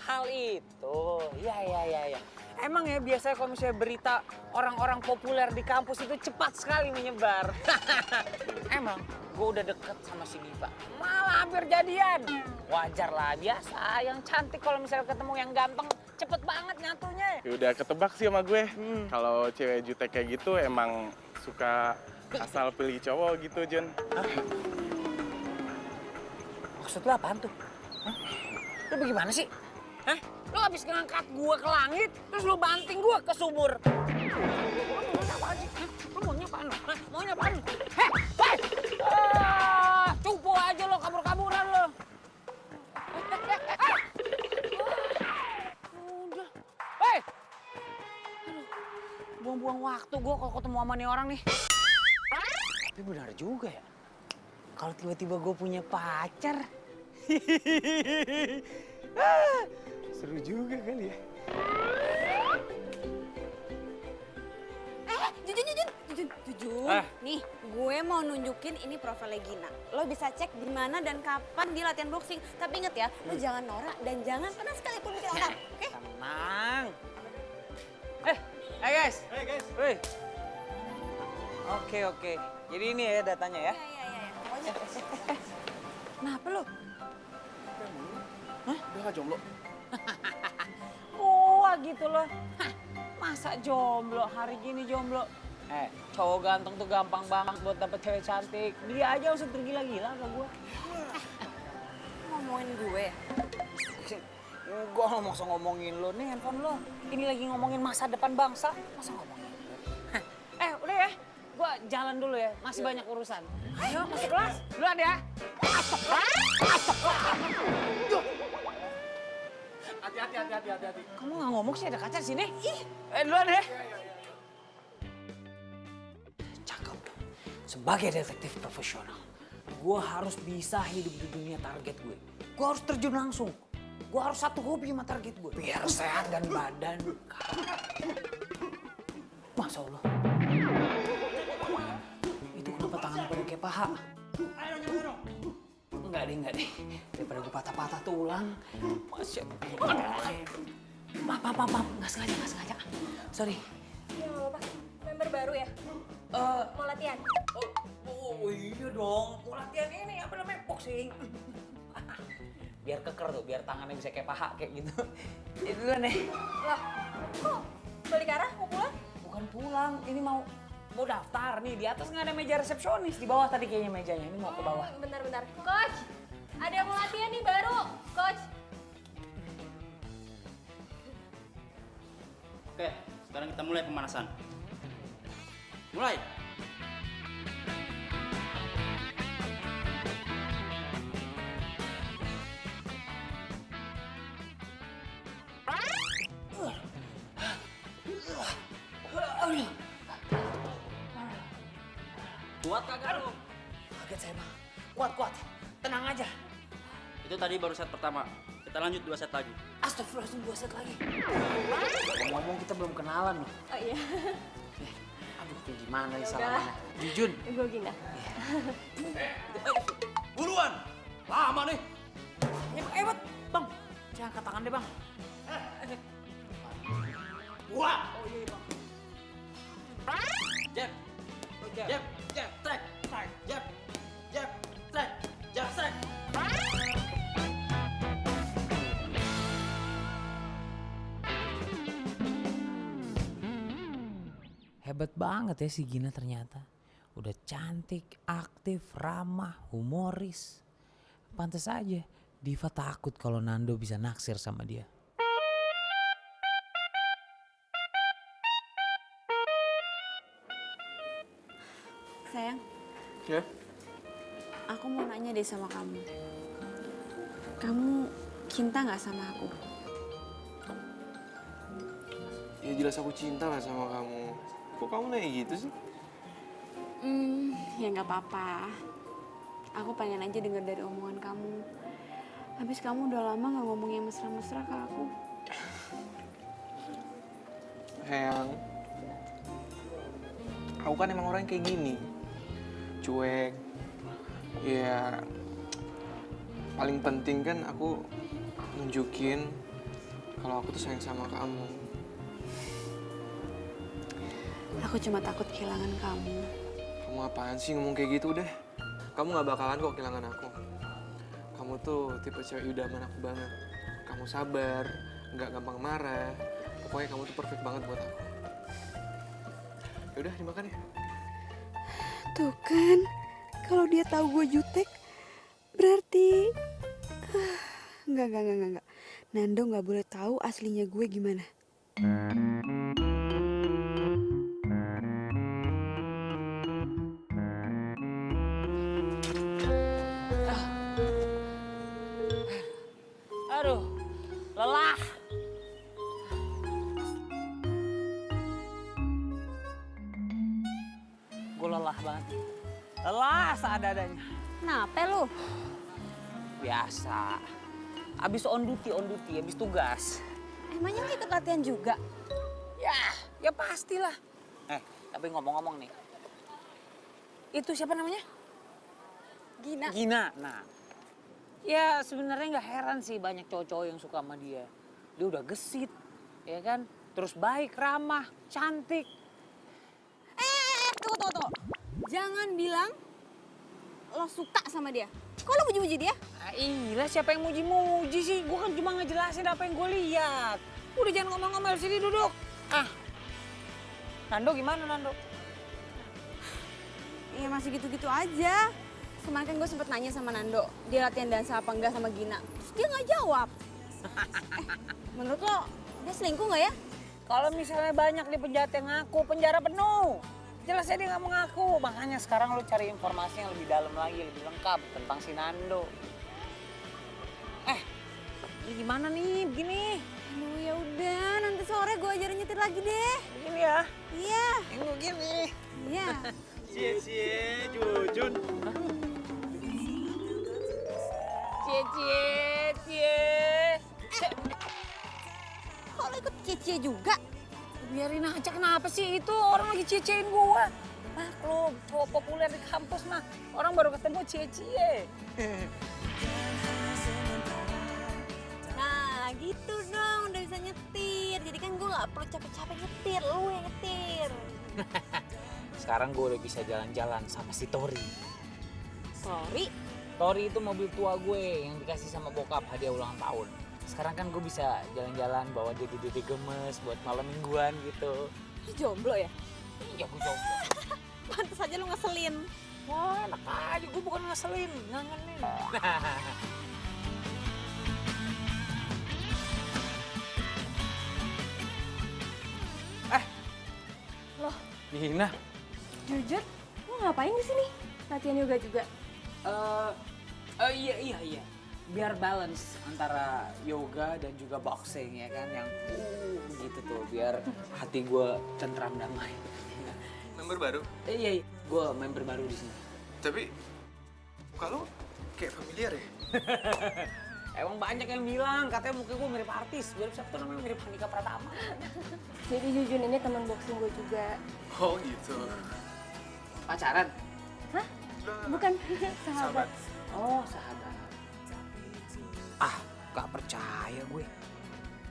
hal itu, ya. Emang ya biasanya kalau misalnya berita orang-orang populer di kampus itu cepat sekali menyebar. Emang gue udah deket sama si Diva, malah hampir jadian. Wajar lah, biasa. Yang cantik kalau misalnya ketemu yang ganteng, cepet banget nyatunya. Ya udah ketebak sih sama gue. Kalau cewek jutek kayak gitu emang suka asal pilih cowok gitu, Jun. Maksud lu apaan tuh? Hah? Lu bagaimana sih? Hah? Lu habis ngangkat gua ke langit, terus lu banting gua ke sumur. Lu maunya apaan sih? Hah? Lu maunya apaan lu? Hah? Maunya apaan lu? Hei! Cupu aja lo, kabur-kaburan lo. Udah. Hei! Aduh, buang-buang waktu gua kalau ketemu sama nih orang nih. Tapi benar juga ya. Kalau tiba-tiba gue punya pacar, seru juga kali ya. Jujur. Nih, gue mau nunjukin ini profilnya Gina. Lo bisa cek di mana dan kapan dia latihan boxing. Tapi inget ya, lo jangan norak dan jangan pernah sekalipun bikin orang. Oke? Tenang. Hey guys. Hey guys. Wih. Oke. Jadi ini ya datanya ya. Iya. Pokoknya. Kenapa lo? Udah gak jomblo? Wah gitu loh. Hah, masa jomblo, hari gini jomblo? Cowok ganteng tuh gampang banget buat dapet cewek cantik. Dia aja usah tergila-gila sama gue. Ngomongin gue. Gue nggak usah ngomongin lo nih handphone lo. Ini lagi ngomongin masa depan bangsa. Masa ngomongin lo? Udah ya. Gue jalan dulu ya. Masih banyak urusan. Ayo masuk kelas. Duluan ya. Masuk kelas. Hati-hati. Kamu nggak ngomong sih ada kaca di sini? Duluan ya. Cakep. Sebagai detektif profesional, gue harus bisa hidup di dunia target gue. Gue harus terjun langsung. Gue harus satu hobi sama target gue. Biar sehat dan badan. Masya Allah. Itu kenapa tangannya pada kayak paha? Enggak deh. Daripada gue patah-patah tulang. Masya Allah. Maaf. Nggak sengaja. Sorry. Ya apa? Member baru ya? Mau latihan? Oh iya dong. Mau latihan ini apa namanya? Boxing. Biar keker tuh, biar tangannya bisa kayak paha kayak gitu. Itu duluan nih. Lah, kok balik arah mau pulang? Bukan pulang, ini mau daftar nih. Di atas nggak ada meja resepsionis, di bawah tadi kayaknya mejanya. Ini mau ke bawah. Bentar. Coach, ada yang mau latihan nih baru. Coach. Oke, sekarang kita mulai pemanasan. Mulai. Kuat kagak lu? Kaget saya bang. Kuat. Tenang aja. Itu tadi baru set pertama. Kita lanjut 2 set lagi. Astagfirullahaladzim, 2 set lagi. Ngomong kita belum kenalan loh. Oh iya. Aduh, kayak gimana nih salamannya? Jujun. Gue Gina. Buruan! Lama nih. Hebat, bang. Jangan angkat tangan deh bang. Buat! Oh iya bang. Jab. Strike. Jab. Strike. Jab, strike. Hebat banget ya si Gina ternyata. Udah cantik, aktif, ramah, humoris. Pantes aja Diva takut kalau Nando bisa naksir sama dia. Sayang, Ya? aku mau nanya deh sama kamu. kamu cinta nggak sama aku? Ya jelas aku cinta lah sama kamu. Kok kamu nanya gitu sih? Ya nggak apa-apa. Aku pengen aja denger dari omongan kamu. Habis kamu udah lama nggak ngomong yang mesra-mesra ke aku. Sayang, aku kan emang orang kayak gini. Cuek. Ya, paling penting kan aku nunjukin kalau aku tuh sayang sama kamu. Aku cuma takut kehilangan kamu. Kamu apaan sih ngomong kayak gitu udah? Kamu gak bakalan kok kehilangan aku. Kamu tuh tipe cewek idaman aku banget. Kamu sabar, gak gampang marah. Pokoknya kamu tuh perfect banget buat aku. Yaudah, dimakan ya. Tuh kan, kalau dia tahu gue jutek, berarti enggak. Nando nggak boleh tahu aslinya gue gimana. Aduh, lelah. Gue lelah banget. Lelah seadanya. Kenapa lu? Biasa. Abis on duty, abis tugas. Emangnya lu ikut latihan juga? Ya pastilah. Tapi ngomong-ngomong nih. Itu siapa namanya? Gina. Nah, ya sebenarnya nggak heran sih banyak cowok-cowok yang suka sama dia. Dia udah gesit, ya kan? Terus baik, ramah, cantik. Tunggu. Jangan bilang lo suka sama dia. Kok lo muji-muji dia? Iya, siapa yang muji-muji sih? Gue kan cuma ngejelasin apa yang gue lihat. Udah jangan ngomel-ngomel, sini duduk. Nando gimana, Nando? Iya masih gitu-gitu aja. Kemarin kan gue sempet nanya sama Nando, dia latihan dansa apa enggak sama Gina. Terus dia nggak jawab. Menurut lo, dia selingkuh nggak ya? Kalau misalnya banyak di penjahat yang ngaku, penjara penuh. Jelasnya dia nggak mengaku. Makanya sekarang lu cari informasi yang lebih dalam lagi, lebih lengkap tentang si Nando. Ini gimana nih, begini? Aduh ya udah, nanti sore gue ajarin nyetir lagi deh. Begini ya? Iya. Ini begini. Iya. Cie, Jujun. Cie. Kok lo ikut cie juga? Biarin aja, kenapa sih itu orang lagi cie-ciein gua. Maklum, cowok populer di kampus mah. Orang baru ketemu cie-cie. Nah gitu dong, udah bisa nyetir. Jadi kan gue gak perlu capek-capek nyetir, lu yang nyetir. Sekarang gue udah bisa jalan-jalan sama si Tori. Sorry. Tori itu mobil tua gue yang dikasih sama bokap hadiah ulang tahun. Sekarang kan gue bisa jalan-jalan bawa dia dede gemes buat malam mingguan gitu. Lu jomblo ya? Iya, gue jomblo. Pantes aja lu ngeselin. Wah, enak aja, gue bukan ngeselin, ngangenin. Loh, Gina. Jujur, lo ngapain di sini? Latihan yoga juga? Iya. Biar balance antara yoga dan juga boxing ya kan, yang gitu tuh, biar hati gue tentram damai. Member baru? Iya, gue member baru di sini. Tapi, kalau kayak familiar ya? Emang banyak yang bilang katanya muka gue mirip artis, mirip siapa tuh namanya, mirip Handika Pratama. Jadi Jujun ini teman boxing gue juga. Oh gitu. Pacaran? Hah? Bukan, sahabat. Oh, sahabat. Gak percaya gue.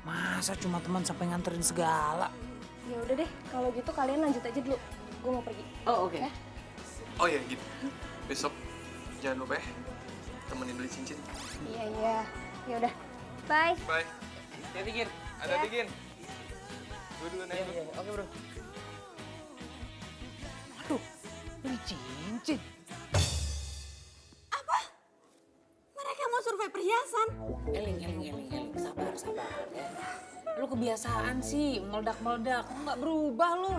Masa cuma teman sampai nganterin segala? Ya udah deh, kalau gitu kalian lanjut aja dulu. Gue mau pergi. Oh, oke. Ya? Oh ya gitu. Besok jangan lupa ya temenin beli cincin. Iya. Ya udah. Bye. Bye. Hati-hati, Gin. Hati-hati, Gin. Gue dulu naik. Iya. Oke, bro. Waduh, beli cincin. Mereka mau survei perhiasan. Eling. Sabar ya. Lu kebiasaan sih meledak-meledak, nggak berubah lu.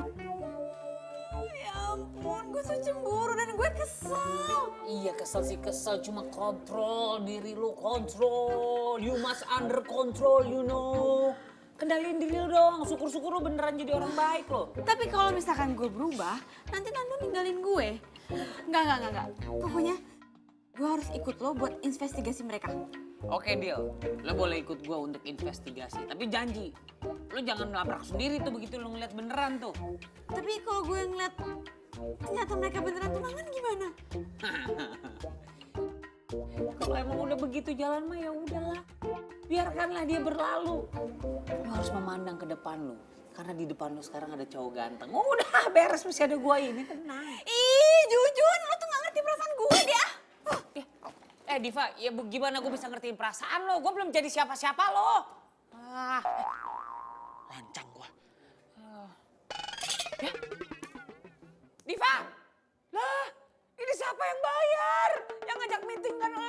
Ya ampun, gue tuh cemburu dan gue kesel. Iya kesel sih kesel, cuma kontrol diri lu, kontrol. You must under control, you know. Kendaliin diri lu dong, syukur-syukur lu beneran jadi orang baik lo. Tapi kalau misalkan gue berubah, nanti Nando ninggalin gue. Enggak. Pokoknya gue harus ikut lo buat investigasi mereka. Oke deal, lo boleh ikut gua untuk investigasi. Tapi janji, lo jangan melabrak sendiri tuh begitu lo ngeliat beneran tuh. Tapi kalau gue ngeliat ternyata mereka beneran tunangan gimana? Kalau emang udah begitu jalan mah ya udahlah. Biarkanlah dia berlalu. Lo harus memandang ke depan lo. Karena di depan lo sekarang ada cowok ganteng. Udah beres, masih ada gua ini, tenang. Ih, Jujun, lo tuh gak ngerti perasaan gue deh ah. Diva, ya gimana gue bisa ngertiin perasaan lo? Gue belum jadi siapa-siapa lo. Lancang gue. Ya. Diva, lah ini siapa yang bayar? Yang ngajak meeting kan lo.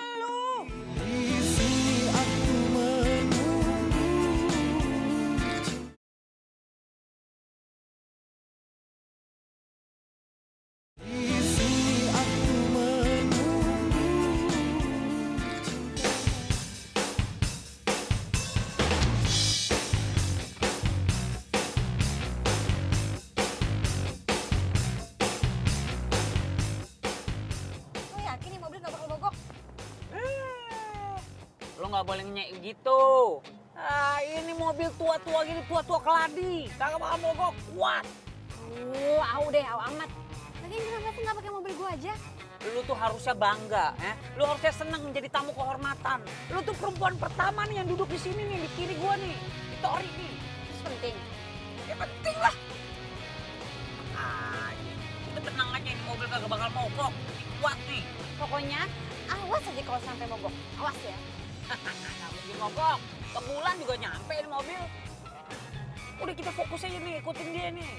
Lo yakin nih mobil gak bakal mogok? Lo nggak boleh ngenyek gitu. Ini mobil tua-tua gini, tua-tua keladi. Kagak bakal mogok, kuat. Au deh, au amat. Lagian kenapa sih gak pakai mobil gue aja? Lu tuh harusnya bangga, ya. Lu harusnya senang menjadi tamu kehormatan. Lu tuh perempuan pertama nih yang duduk di sini nih, di kiri gua nih. Di Tori nih. Terus penting. Ya penting lah. Itu tenang aja, ini mobil kagak bakal mogok. Ini kuat nih. Pokoknya awas aja kalau sampai mogok. Awas ya. Nggak mungkin mogok. Ke bulan juga nyampe ini mobil. Udah kita fokus aja nih, ikutin dia nih.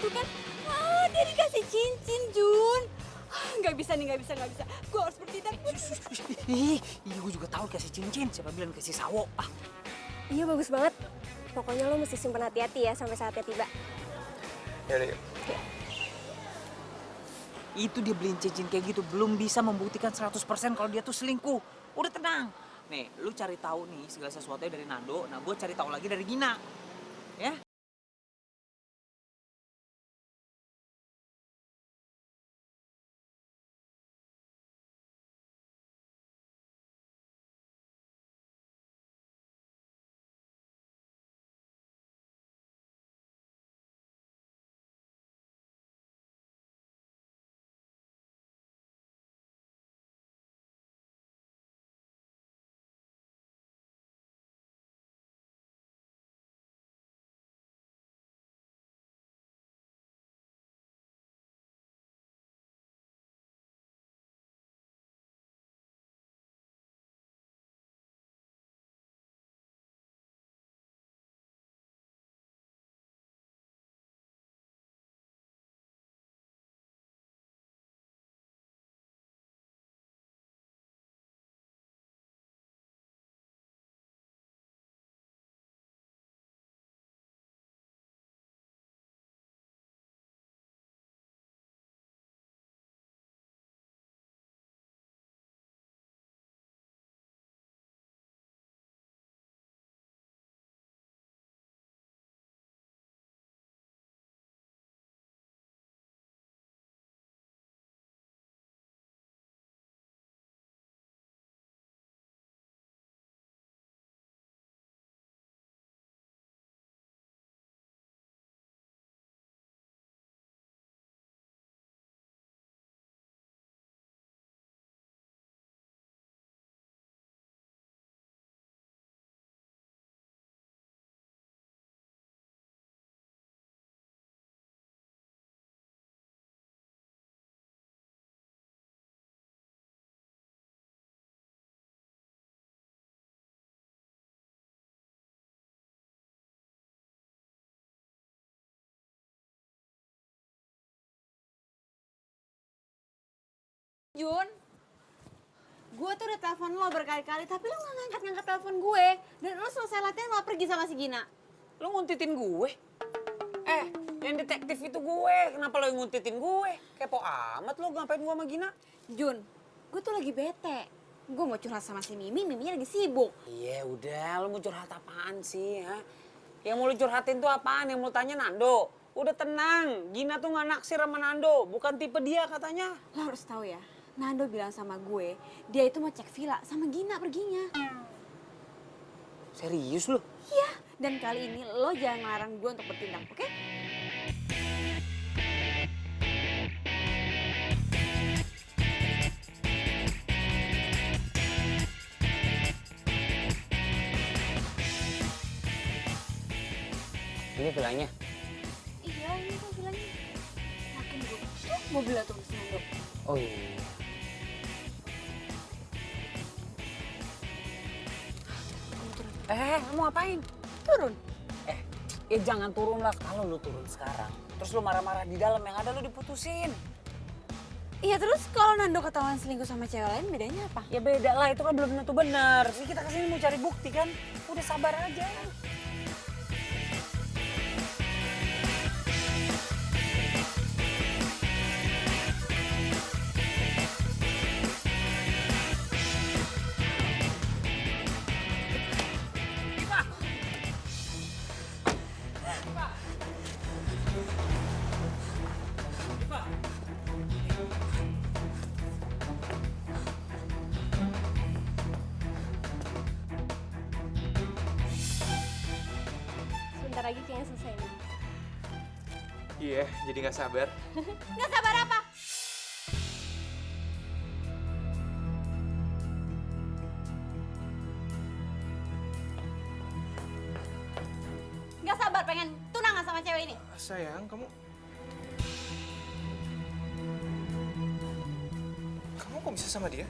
Tuh kan, dia dikasih cincin, Jun. Gak bisa nih, gak bisa. Gue harus bertindak. Iya, gue juga tahu kasih cincin. Siapa bilang kasih sawo? Iya bagus banget. Pokoknya lo mesti simpen hati-hati ya sampai saatnya tiba. Yaudah yuk. Itu dia beliin cincin kayak gitu belum bisa membuktikan 100% kalau dia tuh selingkuh. Udah tenang. Nih, lu cari tahu nih segala sesuatunya dari Nando. Nah, gue cari tahu lagi dari Gina. Ya? Jun, gue tuh udah telepon lo berkali-kali, tapi lo gak ngangkat-ngangkat telepon gue. Dan lo selesai latihan malah pergi sama si Gina. Lo nguntitin gue? Yang detektif itu gue. Kenapa lo yang nguntitin gue? Kepo amat lo, ngapain gue sama Gina? Jun, gue tuh lagi bete. Gue mau curhat sama si Mimi, Miminya lagi sibuk. Iya udah, lo mau curhat apaan sih? Ha? Yang mau lo curhatin tuh apaan? Yang mau tanya Nando? Udah tenang, Gina tuh gak naksir sama Nando. Bukan tipe dia katanya. Lo harus tahu ya, Nando bilang sama gue, dia itu mau cek villa sama Gina perginya. Serius lo? Iya, dan kali ini lo jangan ngelarang gue untuk bertindak, oke? Ini villanya. Iya, ini tuh villanya. Yakin gue, tuh mobilnya tuh si Nando. Oh iya. Lo mau ngapain? Turun. Ya jangan turun lah. Kalau lu turun sekarang, terus lu marah-marah di dalam, yang ada lu diputusin. Iya, terus kalau Nando ketahuan selingkuh sama cewek lain, bedanya apa? Ya beda lah, itu kan belum tentu benar. Ini kita kesini mau cari bukti kan. Udah sabar aja. Sebentar lagi kayaknya selesai nih. Iya, jadi nggak sabar. Nggak sabar apa? Nggak sabar pengen tunangan sama cewek ini. Sayang, kamu kok bisa sama dia?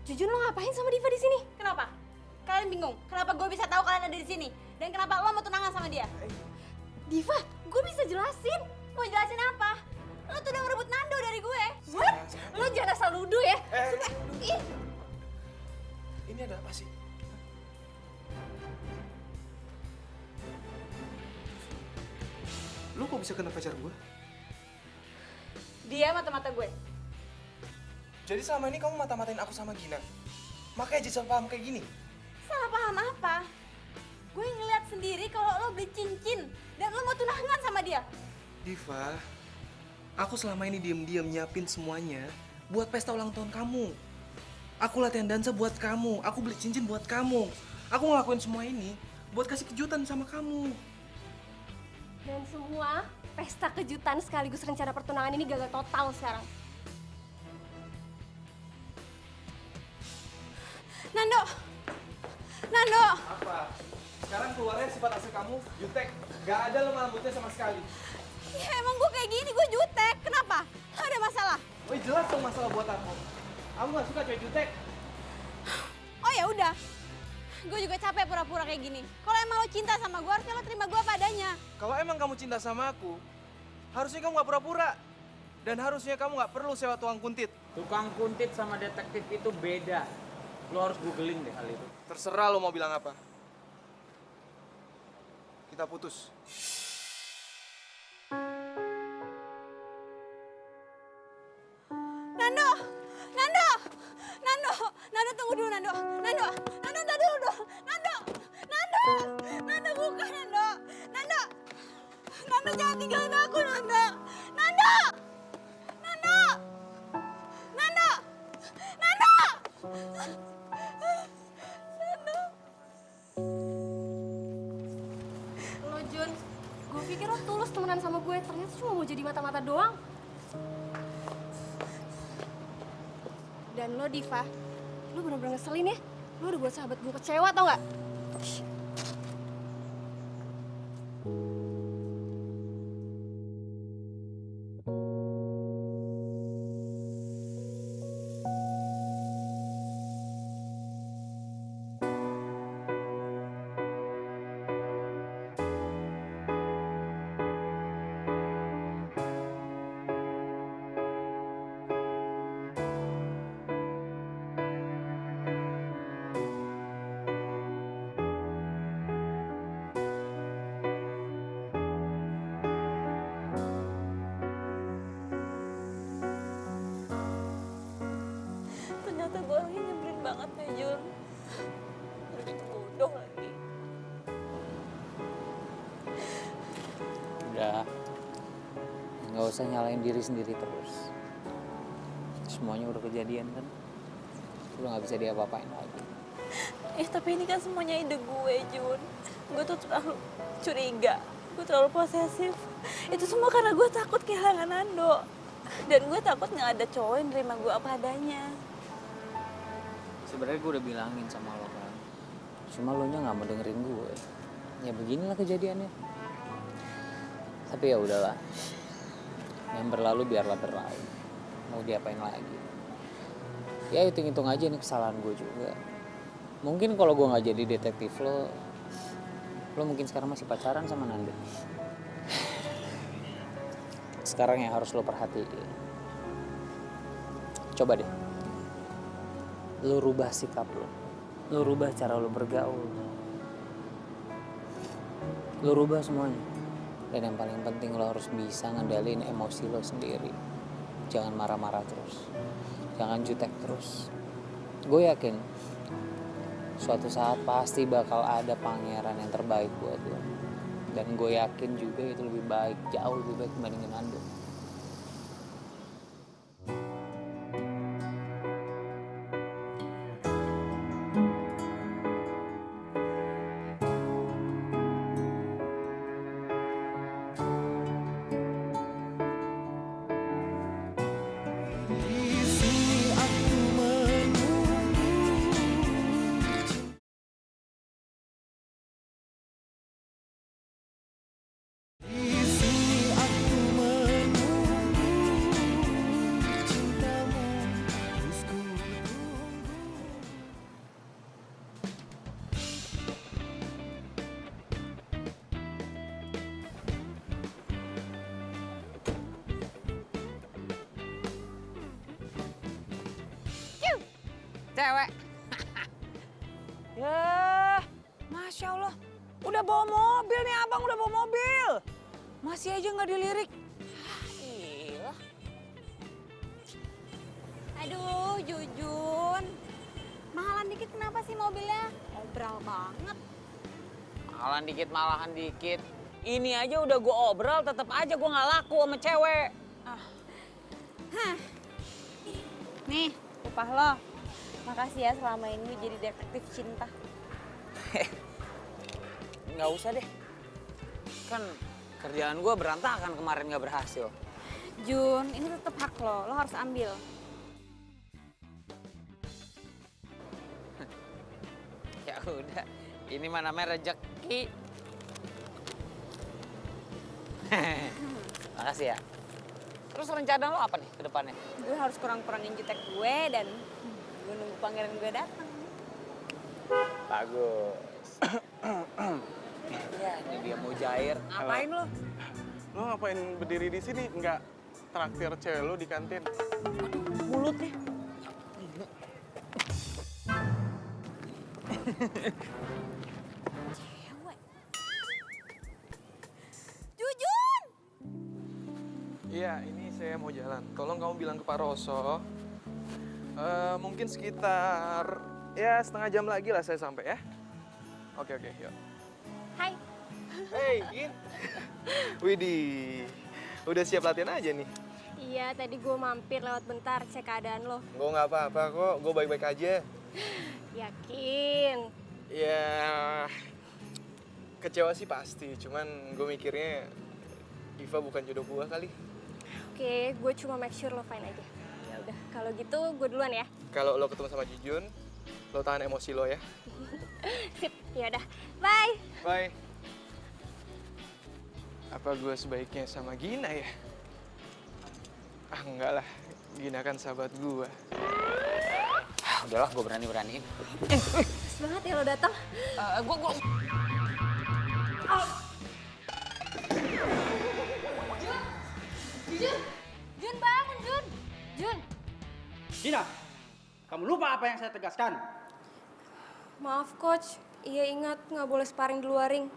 Jujun, lo ngapain sama Diva di sini? Kenapa? Kalian bingung? Kenapa gue bisa tahu kalian ada di sini? Dan kenapa lo mau tunangan sama dia? Diva, gue bisa jelasin. Mau jelasin apa? Lo tuh udah ngerebut Nando dari gue. What? Lo jangan asal nuduh ya. Ih, Ini ada apa sih? Lu kok bisa kena pacar gue? dia mata-mata gue. Jadi selama ini kamu mata-matain aku sama Gina? Makanya jadi salah paham kayak gini? Salah paham apa? Gue ngeliat sendiri kalau lo beli cincin dan lo mau tunangan sama dia. Diva, aku selama ini diem-diem nyiapin semuanya buat pesta ulang tahun kamu. Aku latihan dansa buat kamu, aku beli cincin buat kamu. Aku ngelakuin semua ini buat kasih kejutan sama kamu. Dan semua pesta kejutan sekaligus rencana pertunangan ini gagal total sekarang. Nando! Nando! Apa? Sekarang keluarnya sifat asli kamu, jutek. Gak ada lemah lembutnya sama sekali. Ya emang gue kayak gini, gue jutek. Kenapa? Ada masalah? Oh jelas dong masalah buat aku. Aku gak suka cewek jutek. Oh ya udah. Gue juga capek pura-pura kayak gini. Kalau emang lo cinta sama gue, harusnya lo terima gue apa adanya. Kalau emang kamu cinta sama aku, harusnya kamu gak pura-pura. Dan harusnya kamu gak perlu sewa tukang kuntit. Tukang kuntit sama detektif itu beda. Lo harus googling deh hal itu. Terserah lo mau bilang apa. Kita putus. Nando! Nando! Nando! Nando tunggu dulu Nando! Nando! Nando tunggu dulu! Nando! Nando! Nando bukan Nando! Nando! Nando jangan tinggalin aku Nando! Nando! Nando! Nando! Nando! Lo Jun, gue pikir lo tulus temenan sama gue, ternyata cuma mau jadi mata-mata doang. Dan lo Diva, lo bener-bener ngeselin ya. Lo udah buat sahabat gue kecewa tau gak? nggak usah nyalain diri sendiri terus. Semuanya udah kejadian kan, udah nggak bisa diapa-apain lagi. Tapi ini kan semuanya ide gue, Jun. Gue tuh terlalu curiga, gue terlalu posesif. Itu semua karena gue takut kehilangan Nando. Dan gue takut nggak ada cowok yang nerima gue apa adanya. Sebenarnya gue udah bilangin sama lo kan, cuma lo nya nggak mau dengerin gue. Ya beginilah kejadiannya. Tapi ya udahlah, yang berlalu biarlah berlalu. Mau diapain lagi? Ya hitung-hitung aja nih kesalahan gue juga. Mungkin kalau gue nggak jadi detektif lo mungkin sekarang masih pacaran sama Nando. Sekarang yang harus lo perhatiin, coba deh, lo rubah sikap lo rubah cara lo bergaul, lo rubah semuanya. Dan yang paling penting lo harus bisa ngendaliin emosi lo sendiri. Jangan marah-marah terus, jangan jutek terus. Gue yakin suatu saat pasti bakal ada pangeran yang terbaik buat lo. Dan gue yakin juga itu lebih baik, jauh lebih baik dibandingin Nando. Cewek. Ya, Masya Allah. Udah bawa mobil nih abang, udah bawa mobil. Masih aja nggak dilirik. Gila. Aduh, Jujun. Mahalan dikit kenapa sih mobilnya? Obral banget. Mahalan dikit, malahan dikit. Ini aja udah gue obral, tetap aja gue nggak laku sama cewek. Nih, upah lo. Makasih ya selama ini jadi detektif cinta. Nggak usah deh. Kan kerjaan gue berantakan kemarin nggak berhasil. Jun, ini tetap hak lo harus ambil. Ya udah, ini mah namanya rezeki. Makasih ya. Terus rencana lo apa nih ke depannya? Gue harus kurang-kurangin jutek gue dan gue nunggu pangeran gue datang. Bagus. Ya, ini dia mau jair. Ngapain lo? Lo ngapain berdiri di sini? Nggak traktir cewek lo di kantin? Mulutnya. Cewek. Jujun! Iya, ini saya mau jalan. Tolong kamu bilang ke Pak Roso. Mungkin sekitar ya setengah jam lagi lah saya sampai ya. Oke, yuk. Hai. Hey, Gin. Widih, udah siap latihan aja nih. Iya, tadi gue mampir lewat bentar cek keadaan lo. Gue nggak apa-apa kok, gue baik-baik aja. Yakin? Ya, kecewa sih pasti. Cuman gue mikirnya Iva bukan jodoh gue kali. Oke, gue cuma make sure lo fine aja. Ya udah, kalau gitu gue duluan ya. Kalau lo ketemu sama Jujun, lo tahan emosi lo ya. Sip, ya udah. Bye. Bye. Apa gue sebaiknya sama Gina ya? Ah enggak lah, Gina kan sahabat gue. Udahlah, gue berani-beraniin. Pas banget ya lo datang. Gue. Jun bangun, Jun. Jun. Gina, kamu lupa apa yang saya tegaskan? Maaf coach, iya ingat nggak boleh sparring di luar ring.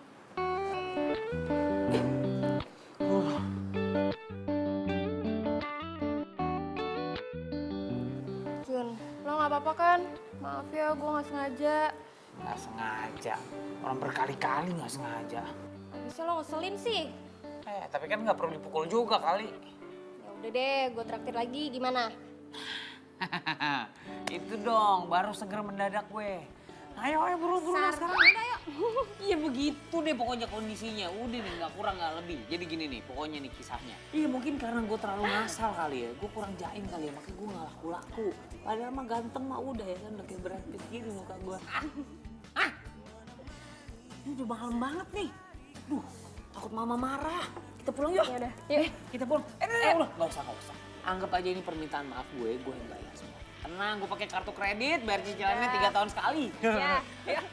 Jun, lo nggak apa-apa kan? Maaf ya, gue nggak sengaja. Nggak sengaja. Orang berkali-kali nggak sengaja. Bisa lo ngeselin sih. Tapi kan nggak perlu dipukul juga kali. Udah deh, gue traktir lagi, gimana? Itu dong, baru seger mendadak gue. Ayo buru-buru sekarang. Iya begitu deh pokoknya kondisinya. Udah nih gak kurang gak lebih. Jadi gini nih pokoknya nih kisahnya. Iya mungkin karena gue terlalu ngasal kali ya. Gue kurang jaim kali ya makanya gue gak laku-laku. Padahal mah ganteng mah udah ya kan udah kayak Brad Pitt gini muka gue. Ini udah malam banget nih. Duh takut mama marah. Kita pulang yuk. Yaudah, yuk. Kita pulang. Udah gak usah. Anggap aja ini permintaan maaf gue yang bayar semua. Tenang, gue pakai kartu kredit, bayar cicilannya 3 tahun sekali. Ya, yuk.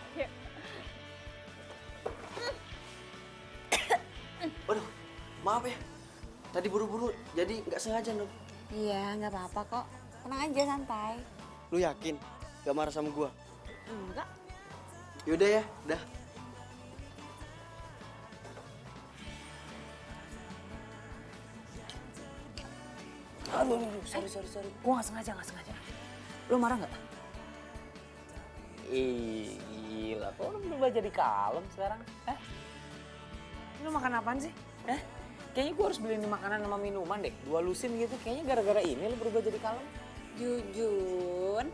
Waduh, maaf ya. Tadi buru-buru, jadi nggak sengaja dong. Iya, nggak apa-apa kok. Tenang aja, santai. Lu yakin? Gak marah sama gua? Enggak. Yaudah ya, dah. Aduh, sorry. Gue gak sengaja. Lo marah gak? Ih, gila. Kok lo berubah jadi kalem sekarang? Lo makan apaan sih? Kayaknya gue harus beliin makanan sama minuman deh. 2 lusin gitu. Kayaknya gara-gara ini lo berubah jadi kalem. Jujun,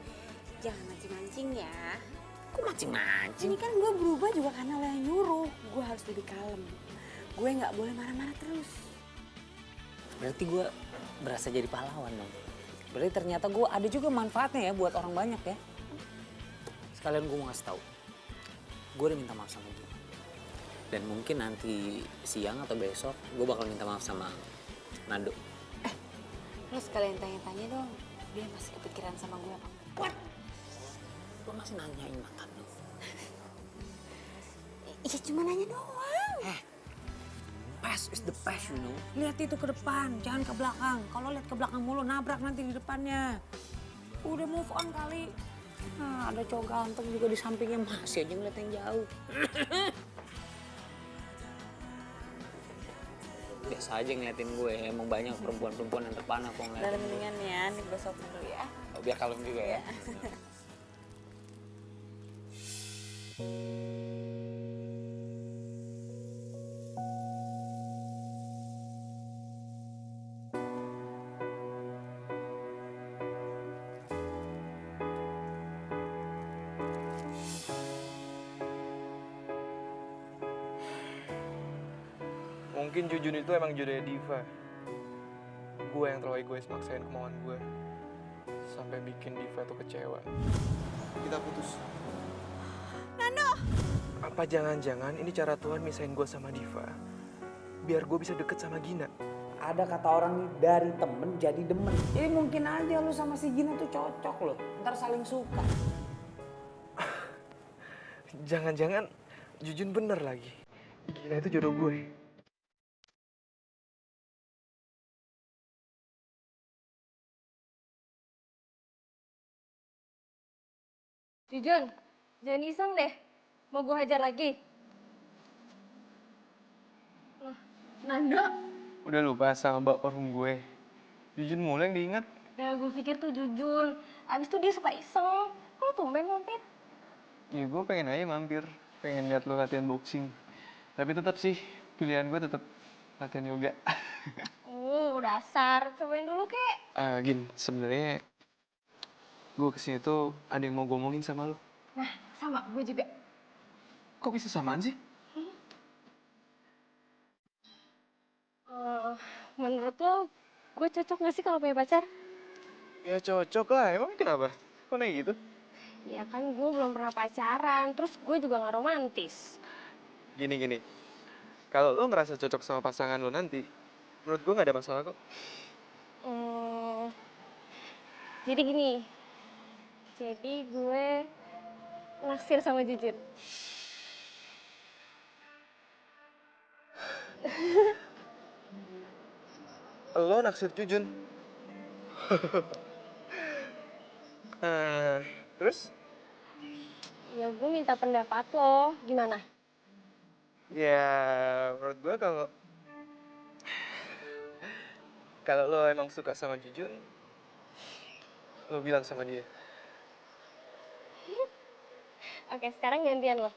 jangan mancing-mancing ya. Kok mancing-mancing? Ini kan gue berubah juga karena lo yang nyuruh. Gue harus lebih kalem. Gue nggak boleh marah-marah terus. Berarti gue berasa jadi pahlawan dong. Berarti ternyata gue ada juga manfaatnya ya buat orang banyak ya. Sekalian gue mau ngasih tahu. Gue udah minta maaf sama dia. Dan mungkin nanti siang atau besok gue bakal minta maaf sama Nando. Lo sekalian tanya-tanya dong. Dia masih kepikiran sama gue apa enggak? What? Lo masih nanyain mantan lo? Iya cuma nanya doang. Past is the past, you know. Lihat itu ke depan, jangan ke belakang. Kalau lihat ke belakang mulu, nabrak nanti di depannya. Udah move on kali. Nah, ada cowok ganteng juga di sampingnya, masih aja ngeliat yang jauh. Biasa aja ngeliatin gue, emang banyak perempuan-perempuan yang terpana kok ngeliatin. Udah mendingan ya, nih gue sopin dulu ya. Oh, biar kalem juga ya. Mungkin Jujun itu emang jodohnya Diva. Gue yang terlalu egois maksain kemauan gue. Sampai bikin Diva tuh kecewa. Kita putus. Nando! Apa jangan-jangan ini cara Tuhan misahin gue sama Diva? Biar gue bisa deket sama Gina. Ada kata orang nih, dari temen jadi demen. Jadi mungkin aja lu sama si Gina tuh cocok loh. Ntar saling suka. Jangan-jangan Jujun bener lagi. Gina itu jodoh gue. Jujun, jangan iseng deh. Mau gue hajar lagi? Loh, Nando? Udah lupa sama mbak parfum gue. Jujun mulai yang diingat. Ya gue pikir tuh Jujun. Abis itu dia suka iseng. Kok tumben mampir? Ya gue pengen aja mampir. Pengen liat lo latihan boxing. Tapi tetap sih, pilihan gue tetap latihan yoga. Dasar. Cobain dulu, kek. Gin, sebenarnya gue kesini tuh ada yang mau gue omongin sama lo. Nah, sama. Gue juga. Kok bisa samaan sih? Menurut lo, gue cocok gak sih kalau punya pacar? Ya cocok lah, emang kenapa? Kok naik gitu? Ya kan gue belum pernah pacaran, terus gue juga gak romantis. Gini. Kalau lo ngerasa cocok sama pasangan lo nanti, menurut gue gak ada masalah kok. Jadi gini, jadi gue naksir sama Jujun. Lo naksir Jujun? Terus? Ya gue minta pendapat lo, gimana? Ya, menurut gue kalau lo emang suka sama Jujun, lo bilang sama dia. Oke, sekarang gantian lo.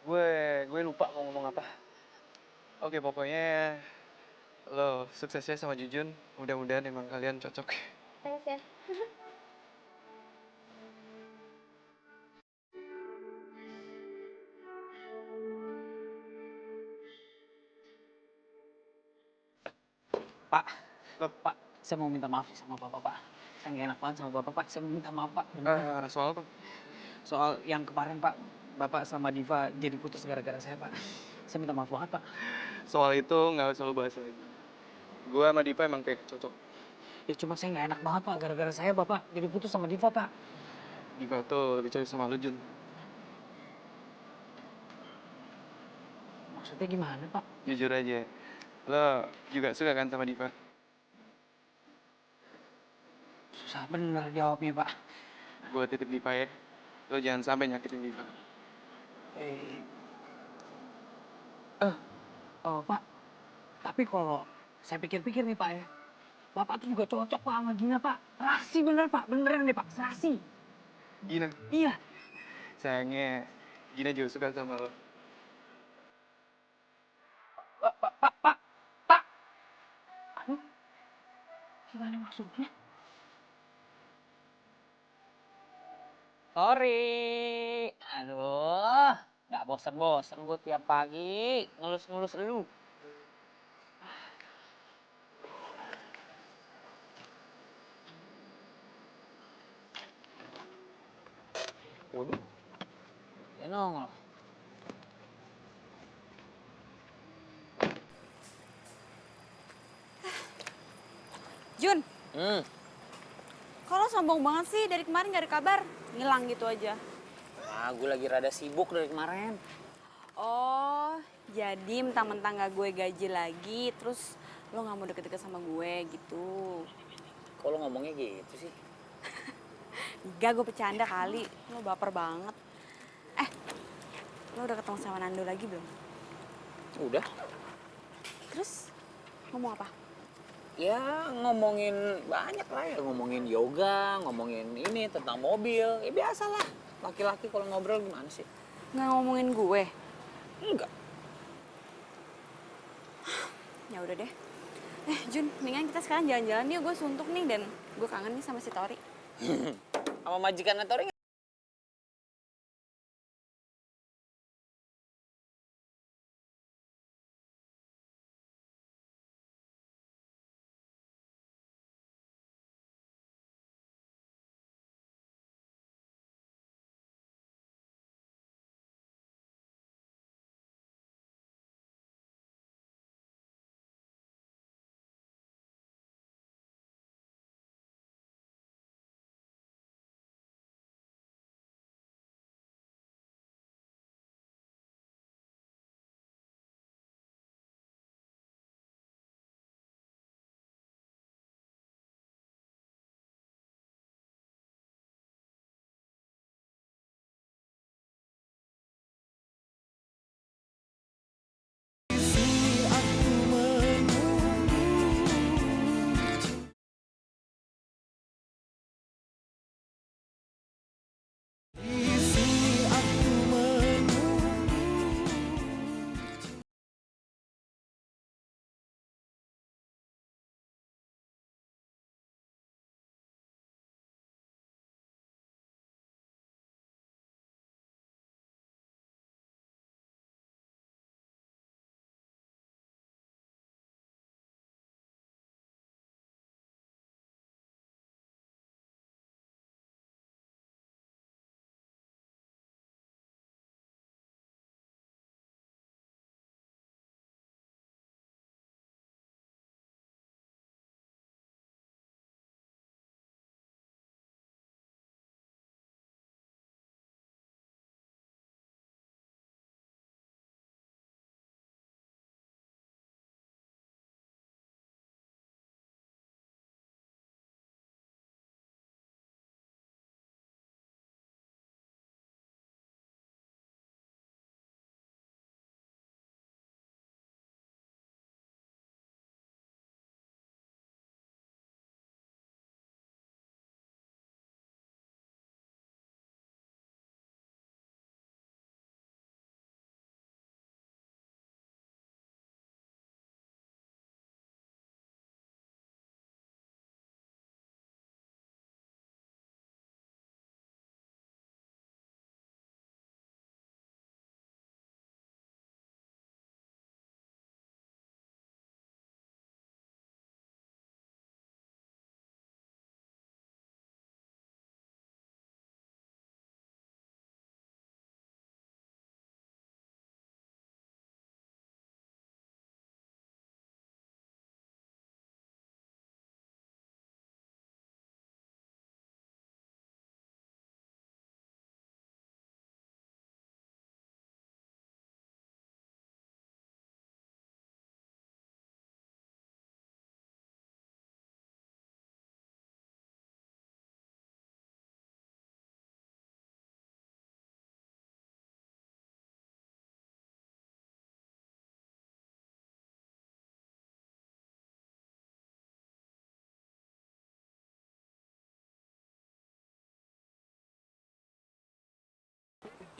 Gue lupa mau ngomong apa. Oke, pokoknya Lo suksesnya sama Jujun. Mudah-mudahan emang kalian cocok. Thanks ya. Pak, Pak, saya mau minta maaf sama Bapak, Pak. Saya nggak enak banget sama Bapak, Pak. Saya mau minta maaf, Pak. Soal apa? Soal yang kemarin, Pak, Bapak sama Diva jadi putus gara-gara saya, Pak. Saya minta maaf banget, Pak. Soal itu nggak usah lo bahas lagi. Gue sama Diva emang kayak cocok. Ya cuma saya nggak enak banget, Pak. Gara-gara saya, Bapak jadi putus sama Diva, Pak. Diva tuh lebih cocok sama lo, Jun. Maksudnya gimana, Pak? Jujur aja. Lo juga suka kan sama Diva? Susah bener jawabnya, Pak. Gue titip Diva ya. Lo jangan sampai nyakitin Diva. Oh, Pak. Tapi kalau saya pikir-pikir nih, Pak ya. Bapak tuh juga cocok, Pak, sama Gina, Pak. Serasi bener, Pak. Beneran nih, Pak. Serasi. Gina, Iya. sayangnya Gina juga suka sama lo. Pak. Aduh. Gimana maksudnya? Sorry. Aduh. Nggak bosan-bosan gue tiap pagi ngelus-ngelus lu. Waduh. Ya nongol. Jun, Hmm. kalau sombong banget sih dari kemarin gak ada kabar, ngilang gitu aja. Ah, gue lagi rada sibuk dari kemarin. Oh, jadi mentang-mentang gak gue gaji lagi, terus lo gak mau deket-deket sama gue gitu. Kok lo ngomongnya gitu sih? Enggak, gue bercanda kali. Lo baper banget. Lo udah ketemu sama Nando lagi belum? Udah. Terus ngomong apa? Ya ngomongin banyak lah ya. Ngomongin yoga, ngomongin ini tentang mobil. Ya biasalah. Laki-laki kalau ngobrol gimana sih? Nggak ngomongin gue? Enggak. Ya udah deh. Jun, mendingan kita sekarang jalan-jalan yuk. Gue suntuk nih dan gue kangen nih sama si Tori. Sama majikan Tori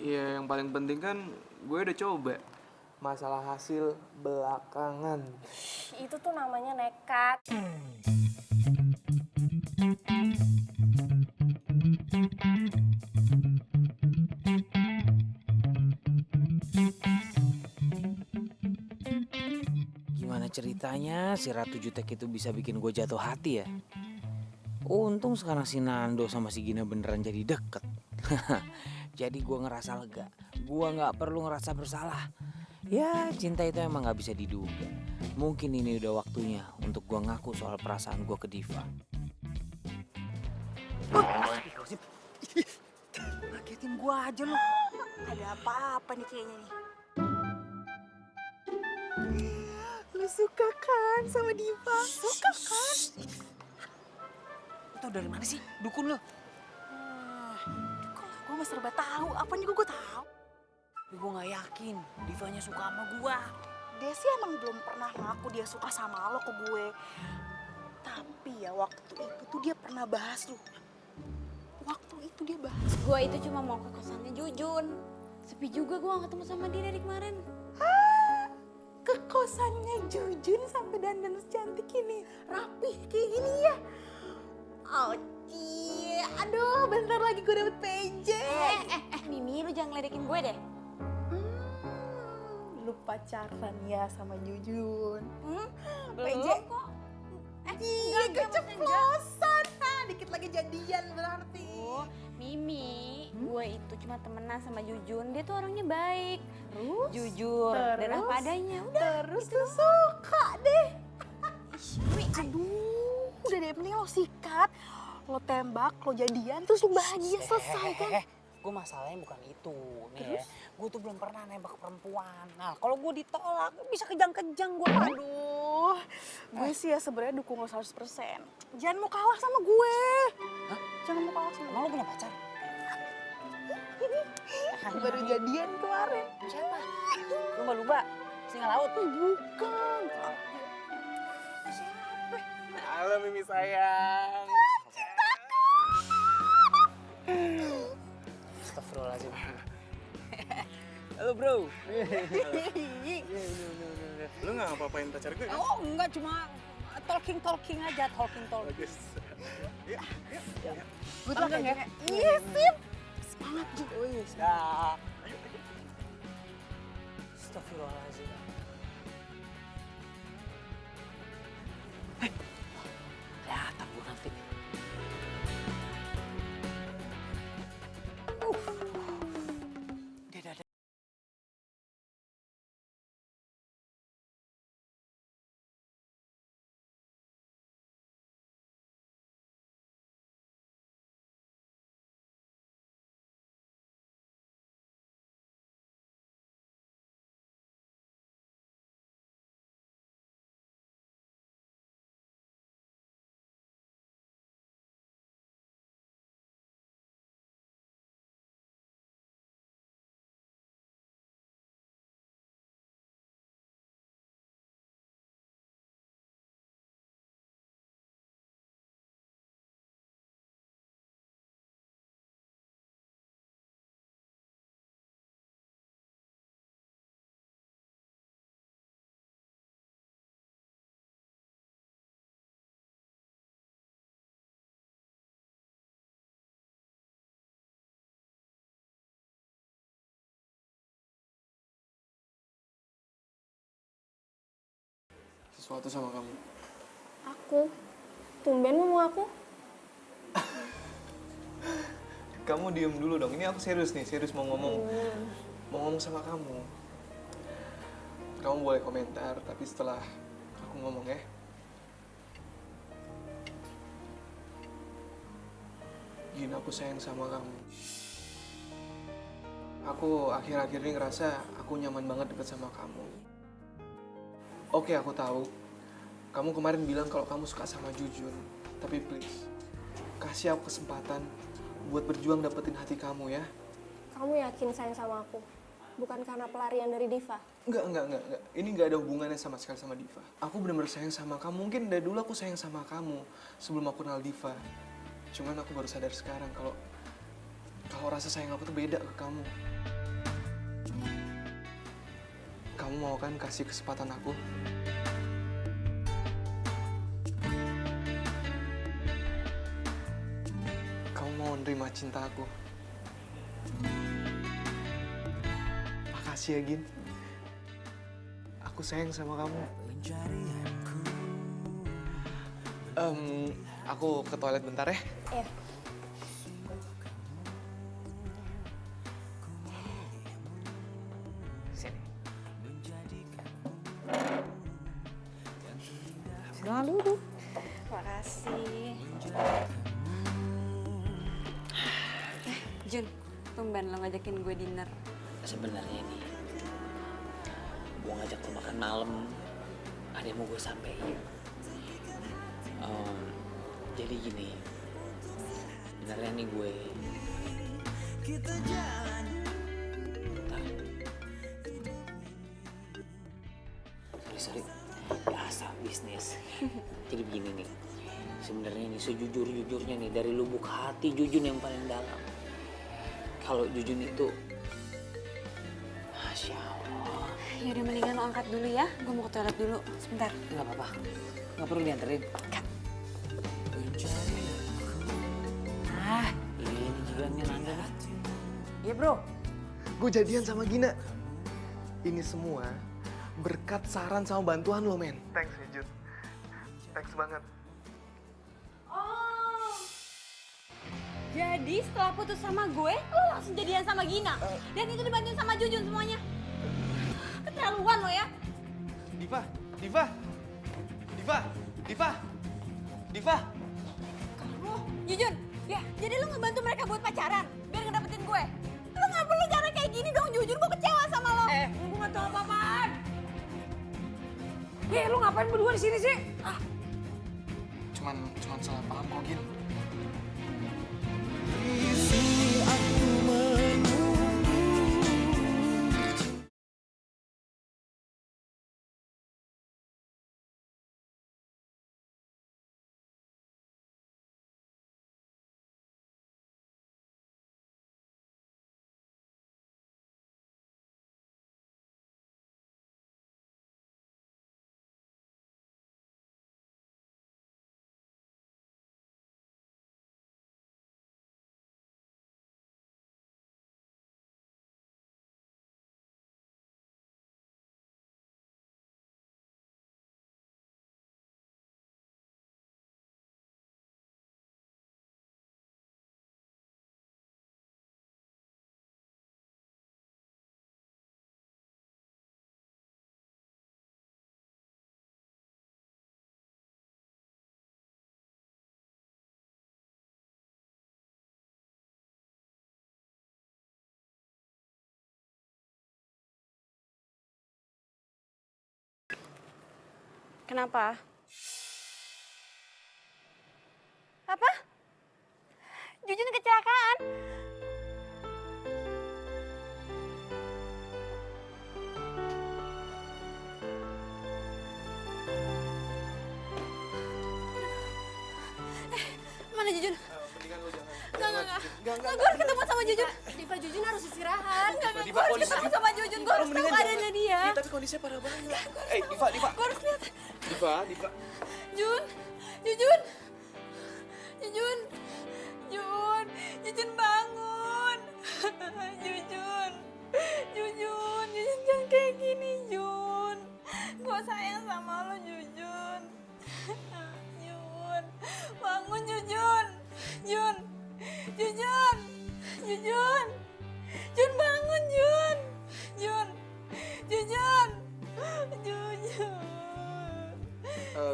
Iya, yang paling penting kan gue udah coba. Masalah hasil belakangan. Itu tuh namanya nekat. Gimana ceritanya si Ratu Jutek itu bisa bikin gue jatuh hati ya? Untung sekarang si Nando sama si Gina beneran jadi deket. Jadi gue ngerasa lega. Gue gak perlu ngerasa bersalah. Ya cinta itu emang gak bisa diduga. Mungkin ini udah waktunya untuk gue ngaku soal perasaan gue ke Diva. Ngagetin gua aja lu. Ada apa-apa nih kayaknya nih. Lu suka kan sama Diva? Suka kan? Lu tau dari mana sih dukun lo? Kok gue mah serba tahu. Apa nih gue tahu? Tapi gue gak yakin Divanya suka sama gue. Dia sih emang belum pernah ngaku dia suka sama lo ke gue. Tapi ya waktu itu tuh dia pernah bahas lu. Waktu itu dia bahas. Gue itu cuma mau ke kosannya Jujun. Sepi juga gue gak ketemu sama dia dari kemarin. Ke kosannya Jujun sampai dandan secantik ini. Rapih kayak gini ya. Oh cie. Aduh bentar lagi gue dapet PJ. Mimi, lu jangan ngeledekin gue deh. Lu pacaran ya sama Jujun? Belum PJ kok. Iya keceplosan. Dikit lagi jadian berarti. Mimi, gue itu cuma temenan sama Jujun. Dia tuh orangnya baik, jujur, Terus? dan apa adanya. Udah. Terus tuh suka deh. Aduh, udah deh mending lo sikat. Lo tembak, lo jadian, terus lo bahagia selesai kan? Gue masalahnya bukan itu nih ya. Gue tuh belum pernah nembak perempuan. Nah kalau gue ditolak bisa kejang-kejang gue. Aduh, gue sih ya sebenarnya dukung lo 100%. Jangan mau kalah sama gue. Hah? Jangan mau kalah sama Emang lo punya pacar? gue. Baru jadian kemarin. Siapa? Lumba-lumba? Singa laut? Bukan. Halo Mimi sayang. Astagfirullahaladzim. Halo bro. Lu nggak apa-apain pacar gue? Oh enggak, cuma talking aja, talking. Bagus. Gue tuh ya. Iya sip. Semangat juga. Ya. Astagfirullahaladzim. Kelihatan gue nanti. Dadah. Sesuatu sama kamu. Aku? Tumben ngomong aku? Kamu diem dulu dong. Ini aku serius nih, serius mau ngomong. Mau ngomong sama kamu. Kamu boleh komentar, tapi setelah aku ngomong ya. Gin, aku sayang sama kamu. Aku akhir-akhir ini ngerasa aku nyaman banget deket sama kamu. Oke, aku tahu. Kamu kemarin bilang kalau kamu suka sama Jujun. Tapi please, kasih aku kesempatan buat berjuang dapetin hati kamu ya. Kamu yakin sayang sama aku? Bukan karena pelarian dari Diva? Enggak. Ini nggak ada hubungannya sama sekali sama Diva. Aku benar-benar sayang sama kamu. Mungkin dari dulu aku sayang sama kamu sebelum aku kenal Diva. Cuman aku baru sadar sekarang kalau kalau rasa sayang aku tuh beda ke kamu. Kamu mau kan kasih kesempatan aku? Kamu mau nerima cinta aku? Makasih ya, Gin. Aku sayang sama kamu. Aku ke toilet bentar ya. Iya. Sini. Jangan duduk. Makasih. Jun, tumben lo ngajakin gue dinner. Sebenarnya nih, gue ngajak lo makan malam. Ada yang mau gue sampein. Jadi gini, sebenarnya nih gue. Bentar. Sorry. Biasa bisnis. Jadi begini nih. Sebenarnya nih sejujur-jujurnya nih dari lubuk hati Jujun yang paling dalam. Kalau Jujun itu, Masya Allah. Yaudah mendingan lo angkat dulu ya. Gue mau ke toilet dulu. Sebentar. Nggak apa-apa. Nggak perlu dianterin. Ini jigalnya Nanda nih. Iya bro. Gue jadian sama Gina. Ini semua berkat saran sama bantuan lo, men. Thanks ya, Jun. Thanks banget. Oh. Jadi setelah putus sama gue, lo langsung jadian sama Gina. Dan itu dibantuin sama Jujun semuanya. Keterlaluan lo ya. Diva. Kamu, Jujun, ya jadi lo ngebantu mereka buat pacaran biar ngedapetin gue. Lo nggak perlu cara kayak gini dong, Jujun. Gue kecewa sama lo. Gue nggak tahu apa-apaan. Lo ngapain berdua di sini sih? Cuman salah paham kok, Gin. Kenapa? Apa? Jujun kecelakaan? Mana Jujun? Mendingan lo jangan. Enggak. Gue harus ketemu sama Jujun. Diva, Jujun harus istirahat. Enggak. Gue harus ketemu sama Jujun. Gue harus tahu keadaannya dia. Iya, tapi kondisinya parah banget. Diva. Gue harus lihat. Diva. Jujun bangun. Jujun jangan kayak gini, Jun. Gue sayang sama lo, Jujun. Bangun, Jujun bangun, Jun.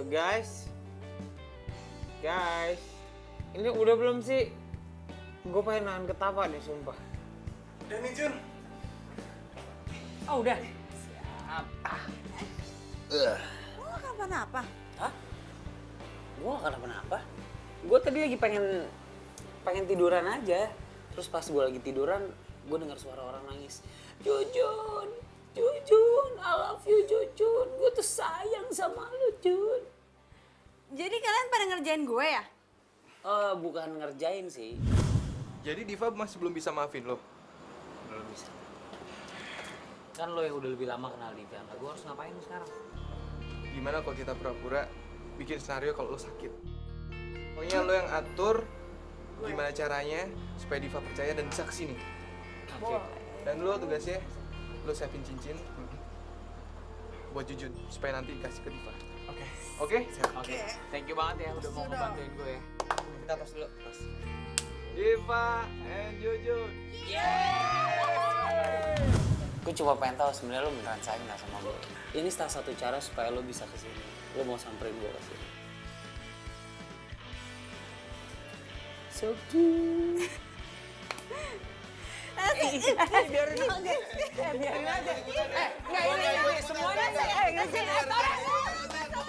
Guys, ini udah belum sih? Gue pengen nahan ketawa nih, sumpah. Udah nih, Jun. Oh udah. Lo gak kenapa-napa? Hah? Gue gak kenapa-napa. Gue tadi lagi pengen tiduran aja. Terus pas gue lagi tiduran, gue dengar suara orang nangis. Jujun, I love you Jujun. Gue tuh sayang sama lu, Jun. Jadi kalian pada ngerjain gue ya? Bukan ngerjain sih. Jadi Diva masih belum bisa maafin lo? Belum bisa. Kan lo yang udah lebih lama kenal Diva. Nah, gue harus ngapain sekarang? Gimana kalau kita pura-pura bikin skenario kalau lo sakit? Pokoknya lo yang atur gimana caranya supaya Diva percaya dan bisa kesini. Oke. Dan lo tugasnya, lo siapin cincin buat Jujun supaya nanti dikasih ke Diva. Oke. Oke? Oke. Thank you banget ya udah mau ngebantuin gue ya. Kita tos dulu. Tos. Diva and Jujun. Gue cuma pengen tahu sebenarnya lo beneran sayang nggak sama gue. Ini salah satu cara supaya lo bisa kesini. Lo mau samperin gue kesini. So cute. Biarin aja. Biarin aja. Nggak ini semuanya.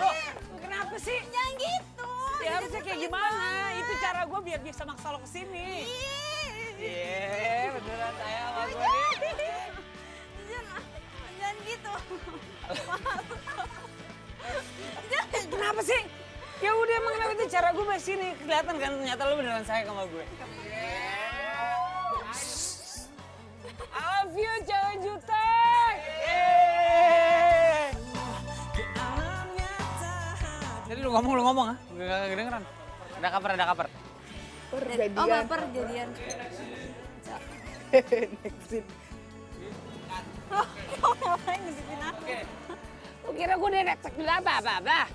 Loh, kenapa sih? Jangan gitu. Ya harusnya kayak gimana? Itu cara gue biar bisa maksa lo kesini. Iya, beneran sayang sama gue nih. Jangan gitu. Kenapa sih? Ya udah emang kenapa itu cara gue bahas sini. Kelihatan kan ternyata lo beneran sayang sama gue. I love you, cewek jutek. Jadi lu ngomong ah? Gak kedengeran. Ada kabar. Oh baper jadian. Ngapain ngesitin aku? Lu kira gue detek apa?